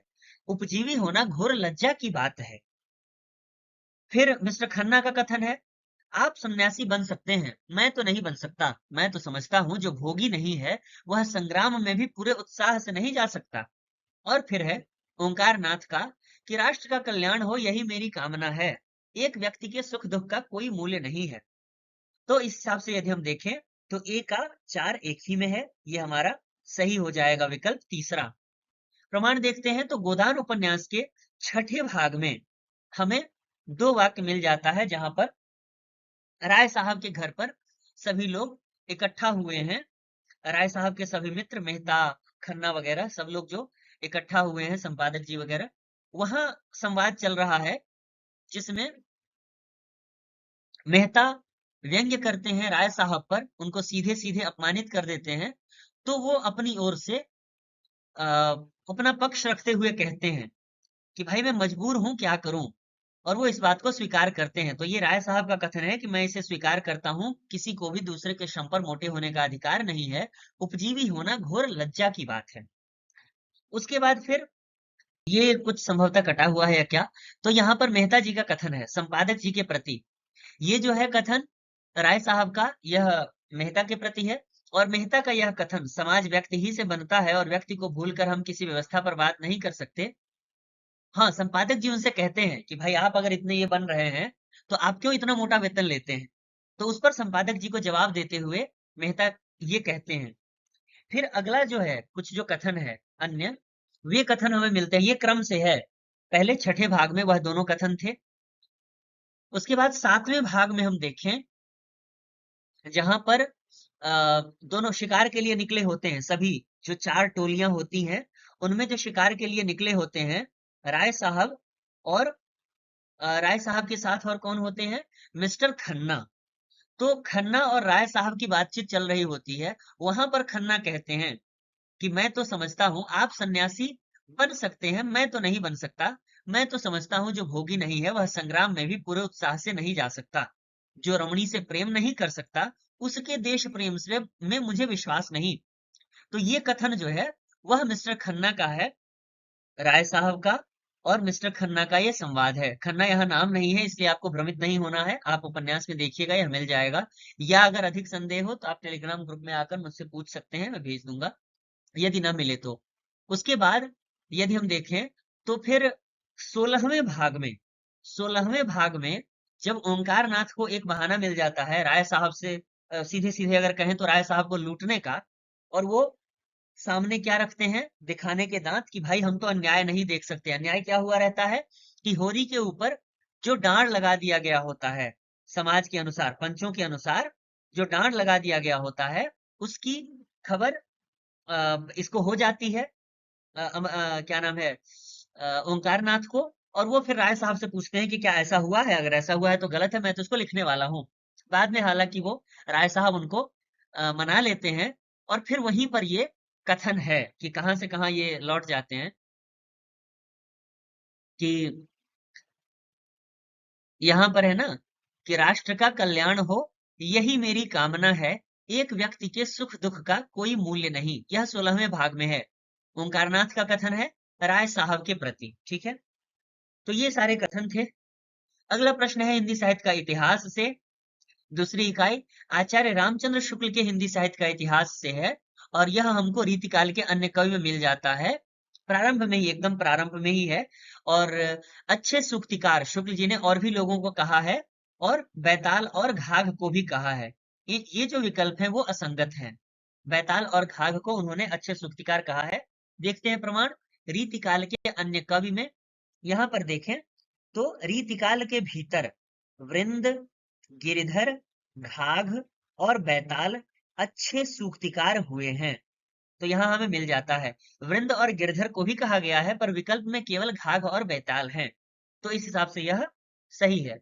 उपजीवी होना घोर लज्जा की बात है। फिर मिस्टर खन्ना का कथन है, आप सन्यासी बन सकते हैं, मैं तो नहीं बन सकता। मैं तो समझता हूं जो भोगी नहीं है वह संग्राम में भी पूरे उत्साह से नहीं जा सकता। और फिर है ओंकार नाथ का कि राष्ट्र का कल्याण हो यही मेरी कामना है, एक व्यक्ति के सुख दुख का कोई मूल्य नहीं है। तो इस हिसाब से यदि हम देखें तो ए का 4 एक ही में है, ये हमारा सही हो जाएगा विकल्प तीसरा। प्रमाण देखते हैं तो गोदान उपन्यास के छठे भाग में हमें 2 वाक्य मिल जाता है, जहां पर राय साहब के घर पर सभी लोग इकट्ठा हुए हैं। राय साहब के सभी मित्र, मेहता, खन्ना वगैरह सब लोग जो इकट्ठा हुए हैं, संपादक जी वगैरह, वहां संवाद चल रहा है, जिसमें मेहता व्यंग्य करते हैं राय साहब पर, उनको सीधे सीधे अपमानित कर देते हैं। तो वो अपनी ओर से अपना पक्ष रखते हुए कहते हैं कि भाई मैं मजबूर हूं, क्या करूं। और वो इस बात को स्वीकार करते हैं। तो ये राय साहब का कथन है कि मैं इसे स्वीकार करता हूं, किसी को भी दूसरे के श्रम पर मोटे होने का अधिकार नहीं है, उपजीवी होना घोर लज्जा की बात है। उसके बाद फिर ये कुछ संभवतः कटा हुआ है या क्या, तो यहाँ पर मेहता जी का कथन है संपादक जी के प्रति। ये जो है कथन राय साहब का, यह मेहता के प्रति है। और मेहता का यह कथन, समाज व्यक्ति ही से बनता है और व्यक्ति को भूलकर हम किसी व्यवस्था पर बात नहीं कर सकते। हाँ, संपादक जी उनसे कहते हैं कि भाई आप अगर इतने ये बन रहे हैं तो आप क्यों इतना मोटा वेतन लेते हैं। तो उस पर संपादक जी को जवाब देते हुए मेहता ये कहते हैं। फिर अगला जो है, कुछ जो कथन है अन्य, वे कथन हमें मिलते हैं, ये क्रम से है। पहले छठे भाग में वह दोनों कथन थे। उसके बाद सातवें भाग में हम देखें, जहां पर दोनों शिकार के लिए निकले होते हैं, सभी जो 4 टोलियां होती हैं, उनमें जो शिकार के लिए निकले होते हैं राय साहब, और राय साहब के साथ और कौन होते हैं, मिस्टर खन्ना। तो खन्ना और राय साहब की बातचीत चल रही होती है। वहां पर खन्ना कहते हैं कि मैं तो समझता हूं आप सन्यासी बन सकते हैं, मैं तो नहीं बन सकता। मैं तो समझता हूं जो भोगी नहीं है वह संग्राम में भी पूरे उत्साह से नहीं जा सकता। जो रमणी से प्रेम नहीं कर सकता उसके देश प्रेम से में मुझे विश्वास नहीं। तो ये कथन जो है वह मिस्टर खन्ना का है, राय साहब का और मिस्टर खन्ना का ये संवाद है। खन्ना यहाँ नाम नहीं है, इसलिए आपको भ्रमित नहीं होना है, आप उपन्यास में देखिएगा, यह मिल जाएगा। या अगर अधिक संदेह हो तो आप टेलीग्राम ग्रुप में आकर मुझसे पूछ सकते हैं, मैं भेज दूंगा यदि ना मिले तो। उसके बाद यदि हम देखें तो फिर 16वें भाग में, 16वें भाग में जब ओंकार नाथ को एक बहाना मिल जाता है राय साहब से सीधे सीधे अगर कहें तो राय साहब को लूटने का, और वो सामने क्या रखते हैं, दिखाने के दांत कि भाई हम तो अन्याय नहीं देख सकते। अन्याय क्या हुआ रहता है कि होरी के ऊपर जो डांड लगा दिया गया होता है, समाज के अनुसार, पंचों के अनुसार जो डांड लगा दिया गया होता है, उसकी खबर इसको हो जाती है, क्या नाम है, ओंकार नाथ को। और वो फिर राय साहब से पूछते हैं कि क्या ऐसा हुआ है, अगर ऐसा हुआ है तो गलत है, मैं तो इसको लिखने वाला हूँ। बाद में हालांकि वो राय साहब उनको मना लेते हैं, और फिर वहीं पर ये कथन है कि कहां से कहां ये लौट जाते हैं कि यहाँ पर है ना कि राष्ट्र का कल्याण हो, यही मेरी कामना है, एक व्यक्ति के सुख दुख का कोई मूल्य नहीं। यह 16वें भाग में है, ओंकारनाथ का कथन है राय साहब के प्रति। ठीक है, तो ये सारे कथन थे। अगला प्रश्न है हिंदी साहित्य का इतिहास से, दूसरी इकाई आचार्य रामचंद्र शुक्ल के हिंदी साहित्य का इतिहास से है, और यह हमको रीतिकाल के अन्य कवि में मिल जाता है, प्रारंभ में ही, एकदम प्रारंभ में ही है। और अच्छे सूक्तिकार शुक्ल जी ने और भी लोगों को कहा है, और बैताल और घाघ को भी कहा है। ये जो विकल्प है वो असंगत है। बैताल और घाघ को उन्होंने अच्छे सूक्तिकार कहा है। देखते हैं प्रमाण रीतिकाल के अन्य कवि में। यहाँ पर देखें तो रीतिकाल के भीतर वृंद, गिरिधर, घाघ और बैताल अच्छे सूक्तिकार हुए हैं, तो यहाँ हमें मिल जाता है। वृंद और गिरधर को भी कहा गया है, पर विकल्प में केवल घाघ और बैताल हैं, तो इस हिसाब से यह सही है।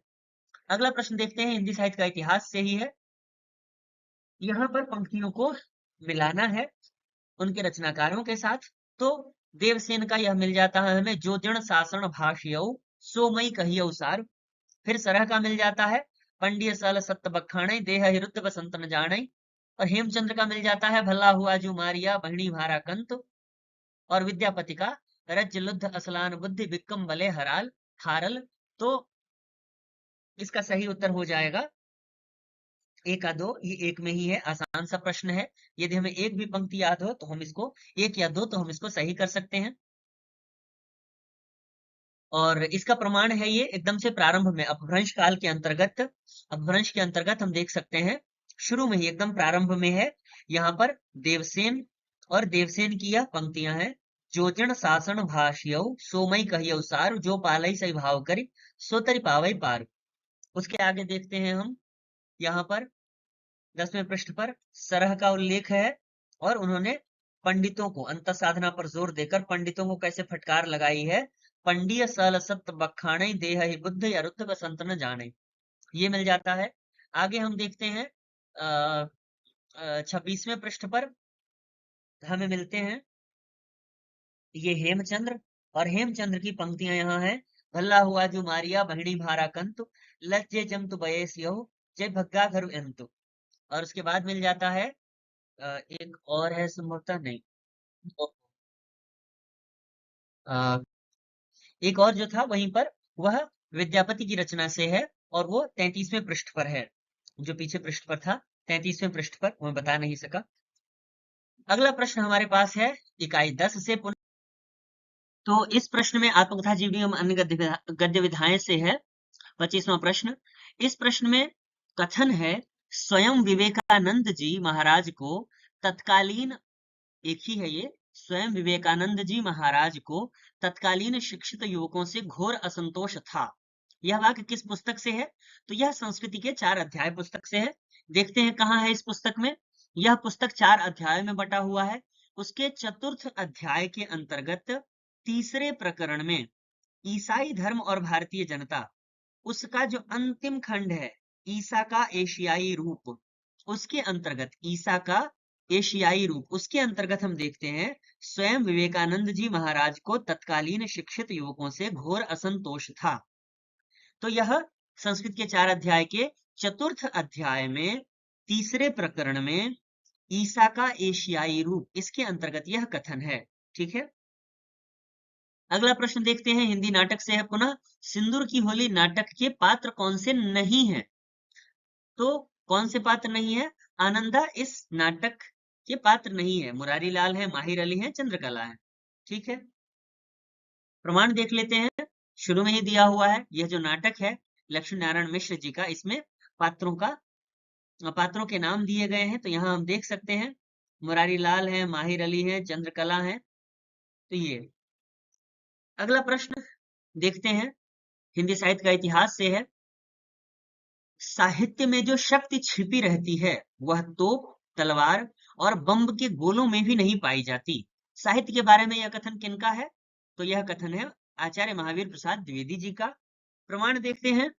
अगला प्रश्न देखते हैं, हिंदी साहित्य का इतिहास से ही है। यहाँ पर पंक्तियों को मिलाना है उनके रचनाकारों के साथ। तो देवसेन का यह मिल जाता है हमें, जो जन शासन भाष्यऊ सो मई कहियऊ सार। फिर सरह का मिल जाता है, पंडिय सल सत्य बखाणे देह हिरुद्ध बसंत न जाने। और हेमचंद्र का मिल जाता है, भला हुआ जो मारिया बहनी भारा कंत। और विद्यापति का रज लुद्ध असलान बुद्धि विक्रम बले हराल हारल। तो इसका सही उत्तर हो जाएगा एक या दो, ये एक में ही है, आसान सा प्रश्न है। यदि हमें एक भी पंक्ति याद हो तो हम इसको, एक या दो तो हम इसको सही कर सकते हैं। और इसका प्रमाण है ये एकदम से प्रारंभ में, अपभ्रंश काल के अंतर्गत, अपभ्रंश के अंतर्गत हम देख सकते हैं शुरू में ही एकदम प्रारंभ में है। यहाँ पर देवसेन, और देवसेन की यह पंक्तियां हैं, जोजन शासन भाष्यौ सोमई कहियौ सार, जो पालई सही भाव करी सो तरि पावई पार। उसके आगे देखते हैं हम, यहाँ पर 10वें पृष्ठ पर सरह का उल्लेख है, और उन्होंने पंडितों को अंत साधना पर जोर देकर पंडितों को कैसे फटकार लगाई है, पंडिय सल सत्य बखाणे देह ही बुद्ध या रुद्ध बसंत न जाने। ये मिल जाता है। आगे हम देखते हैं 26वें पृष्ठ पर हमें मिलते हैं ये हेमचंद्र, और हेमचंद्र की पंक्तियां यहाँ हैं, भल्ला हुआ जो मारिया बहिणी भारा कंतु, लज्जे जमतु बयस यहु, जय भग्गा घरु एंतु। और उसके बाद मिल जाता है एक और है संभवतः, नहीं, अ, एक और जो था वहीं पर, वह विद्यापति की रचना से है, और वो 33वें पृष्ठ पर है। जो पीछे पृष्ठ पर था 33वें पृष्ठ पर, मैं बता नहीं सका। अगला प्रश्न हमारे पास है इकाई 10 से पुनः। तो इस प्रश्न में आत्मकथा जीवनी एवं अन्य गद्य विधाएं से है 25वां प्रश्न। इस प्रश्न में कथन है, स्वयं विवेकानंद जी महाराज को तत्कालीन, एक ही है ये, स्वयं विवेकानंद जी महाराज को तत्कालीन शिक्षित युवकों से घोर असंतोष था। यह वाक्य किस पुस्तक से है? तो यह संस्कृति के 4 अध्याय पुस्तक से है। देखते हैं कहाँ है इस पुस्तक में। यह पुस्तक 4 अध्याय में बटा हुआ है। उसके चतुर्थ अध्याय के अंतर्गत तीसरे प्रकरण में ईसाई धर्म और भारतीय जनता, उसका जो अंतिम खंड है, ईसा का एशियाई रूप, उसके अंतर्गत ईसा का एशियाई रूप, उसके अंतर्गत हम देखते हैं स्वयं विवेकानंद जी महाराज को तत्कालीन शिक्षित युवकों से घोर असंतोष था। तो यह संस्कृत के 4 अध्याय के चतुर्थ अध्याय में तीसरे प्रकरण में ईसा का एशियाई रूप, इसके अंतर्गत यह कथन है। ठीक है, अगला प्रश्न देखते हैं, हिंदी नाटक से है पुनः। सिंदूर की होली नाटक के पात्र कौन से नहीं हैं? तो कौन से पात्र नहीं है? आनंदा इस नाटक के पात्र नहीं है। मुरारी लाल है, माहिर अली है, चंद्रकला है। ठीक है, प्रमाण देख लेते हैं। शुरू में ही दिया हुआ है, यह जो नाटक है लक्ष्मी नारायण मिश्र जी का, इसमें पात्रों का पात्रों के नाम दिए गए हैं, तो यहाँ हम देख सकते हैं मुरारी लाल है, माहिर अली है, चंद्रकला है। तो ये अगला प्रश्न देखते हैं, हिंदी साहित्य का इतिहास से है। साहित्य में जो शक्ति छिपी रहती है वह तोप, तलवार और बम के गोलों में भी नहीं पाई जाती। साहित्य के बारे में यह कथन किनका है? तो यह कथन है आचार्य महावीर प्रसाद द्विवेदी जी का। प्रमाण देखते हैं,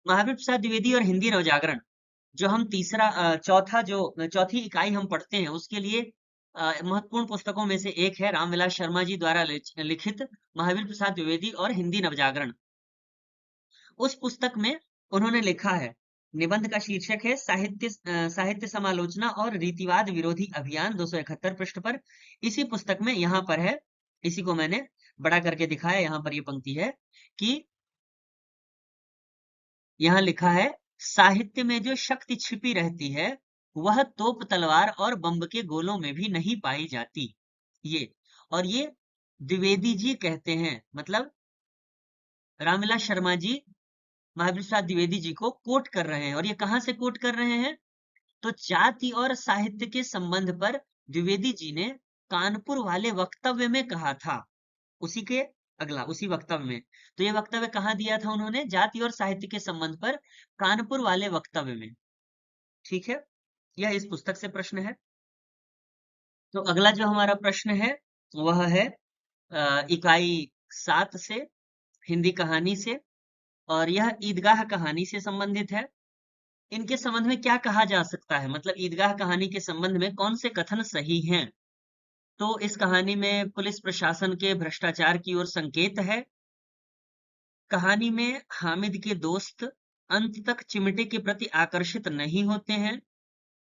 महावीर प्रसाद द्विवेदी और हिंदी नवजागरण, जो हम चौथी इकाई हम पढ़ते हैं, उसके लिए महत्वपूर्ण पुस्तकों में से एक है रामविलास शर्मा जी द्वारा लिखित महावीर प्रसाद द्विवेदी और हिंदी नवजागरण। उस पुस्तक में उन्होंने लिखा है, निबंध का शीर्षक है साहित्य समालोचना और रीतिवाद विरोधी अभियान, 271 पृष्ठ पर। इसी पुस्तक में यहाँ पर है, इसी को मैंने बड़ा करके दिखाया, यहाँ पर ये पंक्ति है कि यहाँ लिखा है, साहित्य में जो शक्ति छिपी रहती है वह तोप, तलवार और बम के गोलों में भी नहीं पाई जाती। ये और ये द्विवेदी जी कहते हैं, मतलब रामविलास शर्मा जी महावीर प्रसाद द्विवेदी जी को कोट कर रहे हैं। और ये कहां से कोट कर रहे हैं? तो जाति और साहित्य के संबंध पर द्विवेदी जी ने कानपुर वाले वक्तव्य में कहा था। उसी वक्तव्य में, तो ये वक्तव्य कहाँ दिया था उन्होंने? जाति और साहित्य के संबंध पर कानपुर वाले वक्तव्य में। ठीक है, यह इस पुस्तक से प्रश्न है। तो अगला जो हमारा प्रश्न है वह है इकाई 7 से, हिंदी कहानी से, और यह ईदगाह कहानी से संबंधित है। इनके संबंध में क्या कहा जा सकता है, मतलब ईदगाह कहानी के संबंध में कौन से कथन सही हैं? तो इस कहानी में पुलिस प्रशासन के भ्रष्टाचार की ओर संकेत है। कहानी में हामिद के दोस्त अंत तक चिमटे के प्रति आकर्षित नहीं होते हैं।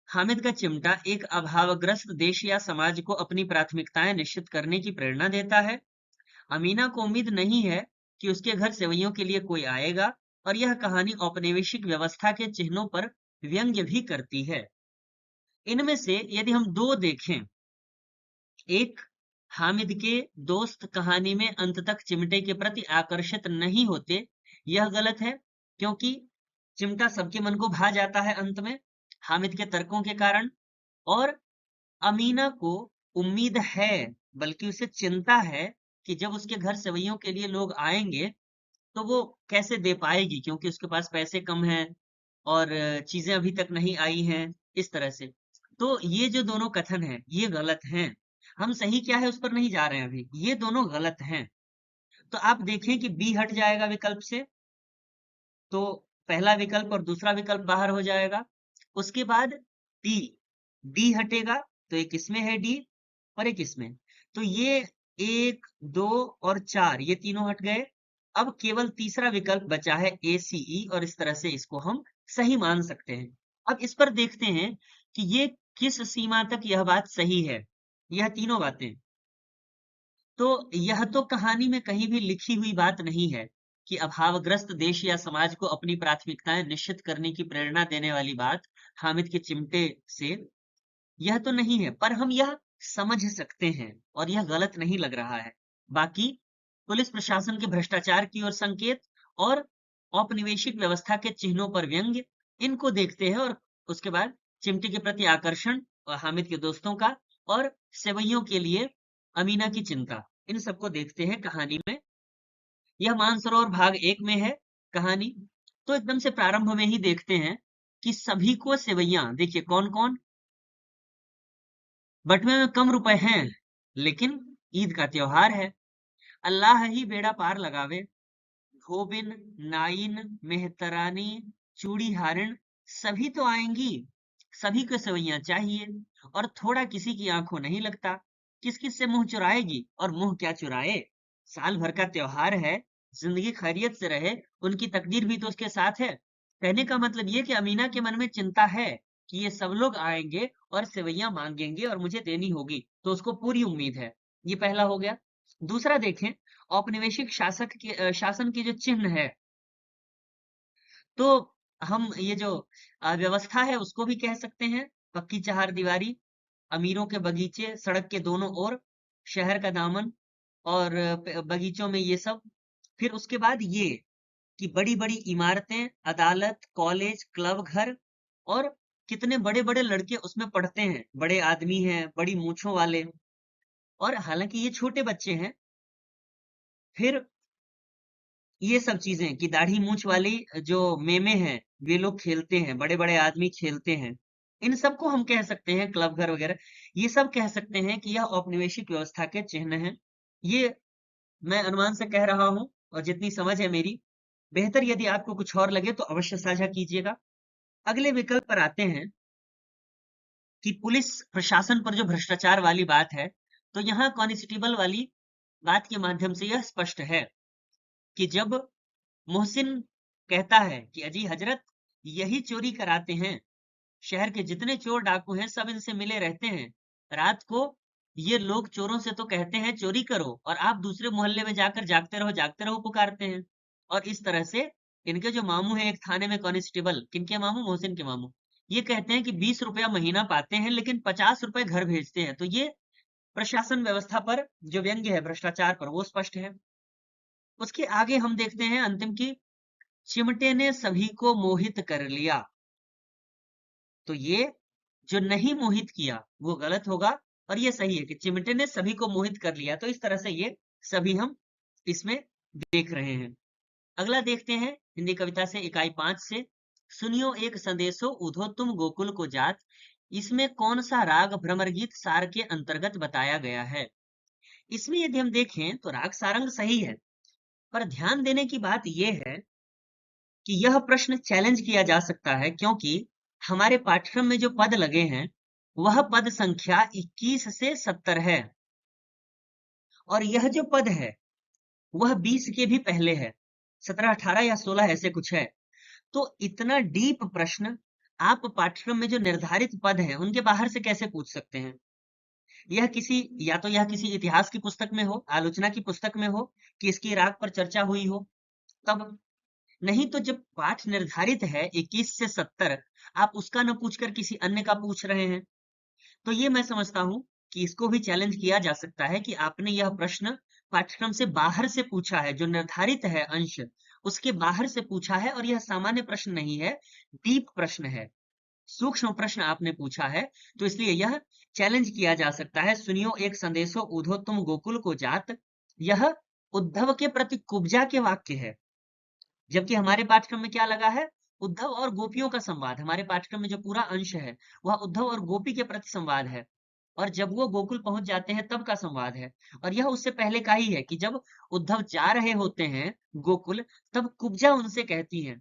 हामिद का चिमटा एक अभावग्रस्त देश या समाज को अपनी प्राथमिकताएं निश्चित करने की प्रेरणा देता है। अमीना को उम्मीद नहीं है कि उसके घर सेवैयों के लिए कोई आएगा, और यह कहानी औपनिवेशिक व्यवस्था के चिन्हों पर व्यंग्य भी करती है। इनमें से यदि हम दो देखें, एक, हामिद के दोस्त कहानी में अंत तक चिमटे के प्रति आकर्षित नहीं होते, यह गलत है, क्योंकि चिमटा सबके मन को भा जाता है अंत में हामिद के तर्कों के कारण। और अमीना को उम्मीद है, बल्कि उसे चिंता है कि जब उसके घर सेवैयों के लिए लोग आएंगे तो वो कैसे दे पाएगी, क्योंकि उसके पास पैसे कम हैं और चीजें अभी तक नहीं आई हैं, इस तरह से। तो ये जो दोनों कथन हैं ये गलत हैं। हम सही क्या है उस पर नहीं जा रहे हैं अभी, ये दोनों गलत हैं। तो आप देखें कि बी हट जाएगा विकल्प से, तो पहला विकल्प और दूसरा विकल्प बाहर हो जाएगा। उसके बाद डी, डी हटेगा, तो एक इसमें है डी और एक इसमें। तो ये 1, 2 और 4 ये तीनों हट गए। अब केवल तीसरा विकल्प बचा है ए सी ई, और इस तरह से इसको हम सही मान सकते हैं। अब इस पर देखते हैं कि ये किस सीमा तक यह बात सही है, यह तीनों बातें। तो यह तो कहानी में कहीं भी लिखी हुई बात नहीं है कि अभावग्रस्त देश या समाज को अपनी प्राथमिकताएं निश्चित करने की प्रेरणा देने वाली बात हामिद के चिमटे से, यह तो नहीं है, पर हम यह समझ सकते हैं और यह गलत नहीं लग रहा है। बाकी पुलिस प्रशासन के भ्रष्टाचार की ओर संकेत और औपनिवेशिक व्यवस्था के चिन्हों पर व्यंग्य, इनको देखते हैं। और उसके बाद चिमटे के प्रति आकर्षण और हामिद के दोस्तों का, और सेवैयों के लिए अमीना की चिंता, इन सबको देखते हैं कहानी में। यह मानसरोवर भाग 1 में है कहानी। तो एकदम से प्रारंभ में ही देखते हैं कि सभी को सेवैयां, देखिए कौन कौन, बटुए में कम रुपए हैं लेकिन ईद का त्योहार है। अल्लाह ही बेड़ा पार लगावे, धोबिन, नाइन, मेहतरानी, चूड़ी हारिन, सभी तो आएंगी, सभी को सेवैयां चाहिए, और थोड़ा किसी की आंखों नहीं लगता। किस किस से मुंह चुराएगी, और मुंह क्या चुराए, साल भर का त्योहार है, जिंदगी खैरियत से रहे, उनकी तकदीर भी तो उसके साथ है। कहने का मतलब ये कि अमीना के मन में चिंता है कि ये सब लोग आएंगे और सेवैयां मांगेंगे और मुझे देनी होगी, तो उसको पूरी उम्मीद है। ये पहला हो गया। दूसरा देखें, औपनिवेशिक शासन के जो चिन्ह है, तो हम ये जो व्यवस्था है उसको भी कह सकते हैं। पक्की चार दीवारी, अमीरों के बगीचे सड़क के दोनों ओर, शहर का दामन, और बगीचों में ये सब। फिर उसके बाद ये कि बड़ी बड़ी इमारतें, अदालत, कॉलेज, क्लब घर, और कितने बड़े बड़े लड़के उसमें पढ़ते हैं, बड़े आदमी हैं, बड़ी मूछों वाले, और हालांकि ये छोटे बच्चे हैं। फिर ये सब चीजें कि दाढ़ी मूछ वाली जो मेमे हैं, वे लोग खेलते हैं, बड़े बड़े आदमी खेलते हैं, इन सबको हम कह सकते हैं क्लब घर वगैरह, ये सब कह सकते हैं कि यह औपनिवेशिक व्यवस्था के चिन्ह हैं। ये मैं अनुमान से कह रहा हूं, और जितनी समझ है मेरी, बेहतर यदि आपको कुछ और लगे तो अवश्य साझा कीजिएगा। अगले विकल्प पर आते हैं कि पुलिस प्रशासन पर जो भ्रष्टाचार वाली बात है, तो यहाँ कॉन्स्टेबल वाली बात के माध्यम से यह स्पष्ट है कि जब मोहसिन कहता है कि अजी हजरत, यही चोरी कराते हैं, शहर के जितने चोर डाकू हैं सब इनसे मिले रहते हैं, रात को ये लोग चोरों से तो कहते हैं चोरी करो, और आप दूसरे मोहल्ले में जाकर जागते रहो पुकारते हैं। और इस तरह से इनके जो मामू हैं एक थाने में कांस्टेबल, किनके मामू, मोहसिन के मामू, ये कहते हैं कि 20 रुपया महीना पाते हैं लेकिन 50 रुपए घर भेजते हैं। तो ये प्रशासन व्यवस्था पर जो व्यंग्य है भ्रष्टाचार पर, वो स्पष्ट है। उसके आगे हम देखते हैं अंतिम की, चिमटे ने सभी को मोहित कर लिया। तो ये जो नहीं मोहित किया वो गलत होगा, और ये सही है कि चिमटे ने सभी को मोहित कर लिया। तो इस तरह से ये सभी हम इसमें देख रहे हैं। अगला देखते हैं हिंदी कविता से इकाई 5 से, सुनियो एक संदेशो उधो तुम गोकुल को जात। इसमें कौन सा राग भ्रमर गीत सार के अंतर्गत बताया गया है? इसमें यदि हम देखें तो राग सारंग सही है, पर ध्यान देने की बात यह है कि यह प्रश्न चैलेंज किया जा सकता है, क्योंकि हमारे पाठ्यक्रम में जो पद लगे हैं वह पद संख्या 21 से 70 है, और यह जो पद है वह 20 के भी पहले है, 17, 18 या 16 ऐसे कुछ है। तो इतना डीप प्रश्न आप पाठ्यक्रम में जो निर्धारित पद हैं उनके बाहर से कैसे पूछ सकते हैं? यह किसी, या तो यह किसी इतिहास की पुस्तक में हो, आलोचना की पुस्तक में हो, कि इसकी राग पर चर्चा हुई हो, तब। नहीं तो जब पाठ निर्धारित है 21 से 70, आप उसका न पूछकर किसी अन्य का पूछ रहे हैं। तो ये मैं समझता हूं कि इसको भी चैलेंज किया जा सकता है कि आपने यह प्रश्न पाठ्यक्रम से बाहर से पूछा है, जो निर्धारित है अंश उसके बाहर से पूछा है, और यह सामान्य प्रश्न नहीं है, डीप प्रश्न है, सूक्ष्म प्रश्न आपने पूछा है। तो इसलिए यह चैलेंज किया जा सकता है। सुनियो एक संदेशो उधो तुम गोकुल को जात, यह उद्धव के प्रति कुब्जा के वाक्य है, जबकि हमारे पाठ्यक्रम में क्या लगा है, उद्धव और गोपियों का संवाद। हमारे पाठ्यक्रम में जो पूरा अंश है वह उद्धव और गोपी के प्रति संवाद है, और जब वो गोकुल पहुंच जाते हैं तब का संवाद है। और यह उससे पहले का ही है कि जब उद्धव जा रहे होते हैं गोकुल, तब कुब्जा उनसे कहती है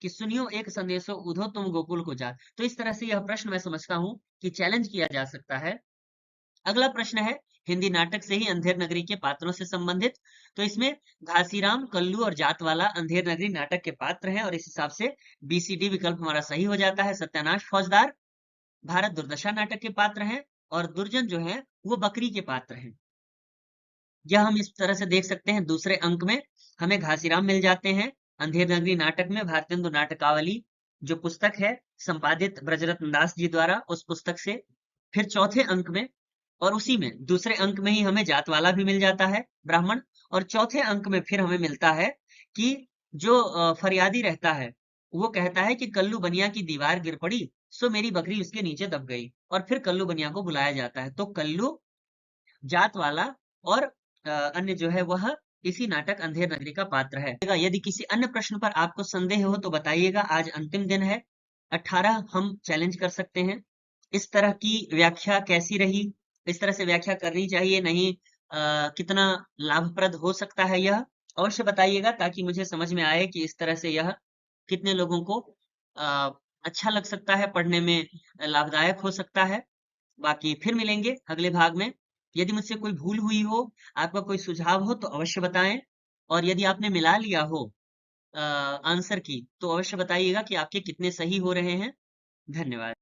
कि सुनियो एक संदेशो उधो तुम गोकुल को जा। तो इस तरह से यह प्रश्न मैं समझता हूं कि चैलेंज किया जा सकता है। अगला प्रश्न है हिंदी नाटक से ही अंधेर नगरी के पात्रों से संबंधित। तो इसमें घासीराम, कल्लू और जातवाला अंधेर नगरी नाटक के पात्र हैं, और इस हिसाब से बीसीडी विकल्प हमारा सही हो जाता है। सत्यानाश फौजदार भारत दुर्दशा नाटक के पात्र हैं, और दुर्जन जो है वो बकरी के पात्र हैं। यह हम इस तरह से देख सकते हैं। दूसरे अंक में हमें घासीराम मिल जाते हैं अंधेर नगरी नाटक में, भारतेंदु नाटकावली जो पुस्तक है संपादित ब्रजरत्न दास जी द्वारा, उस पुस्तक से। फिर चौथे अंक में, और उसी में दूसरे अंक में ही हमें जातवाला भी मिल जाता है, ब्राह्मण। और चौथे अंक में फिर हमें मिलता है कि जो फरियादी रहता है वो कहता है कि कल्लू बनिया की दीवार गिर पड़ी, सो मेरी बकरी उसके नीचे दब गई, और फिर कल्लू बनिया को बुलाया जाता है। तो कल्लू, जातवाला और अन्य जो है वह इसी नाटक अंधेर नगरी का पात्र है। यदि किसी अन्य प्रश्न पर आपको संदेह हो तो बताइएगा। आज अंतिम दिन है, 18 हम चैलेंज कर सकते हैं। इस तरह की व्याख्या कैसी रही, इस तरह से व्याख्या करनी चाहिए नहीं, कितना लाभप्रद हो सकता है, यह अवश्य बताइएगा, ताकि मुझे समझ में आए कि इस तरह से यह कितने लोगों को अ, अच्छा लग सकता है, पढ़ने में लाभदायक हो सकता है। बाकी फिर मिलेंगे अगले भाग में। यदि मुझसे कोई भूल हुई हो, आपका कोई सुझाव हो तो अवश्य बताएं, और यदि आपने मिला लिया हो आंसर की तो अवश्य बताइएगा कि आपके कितने सही हो रहे हैं। धन्यवाद।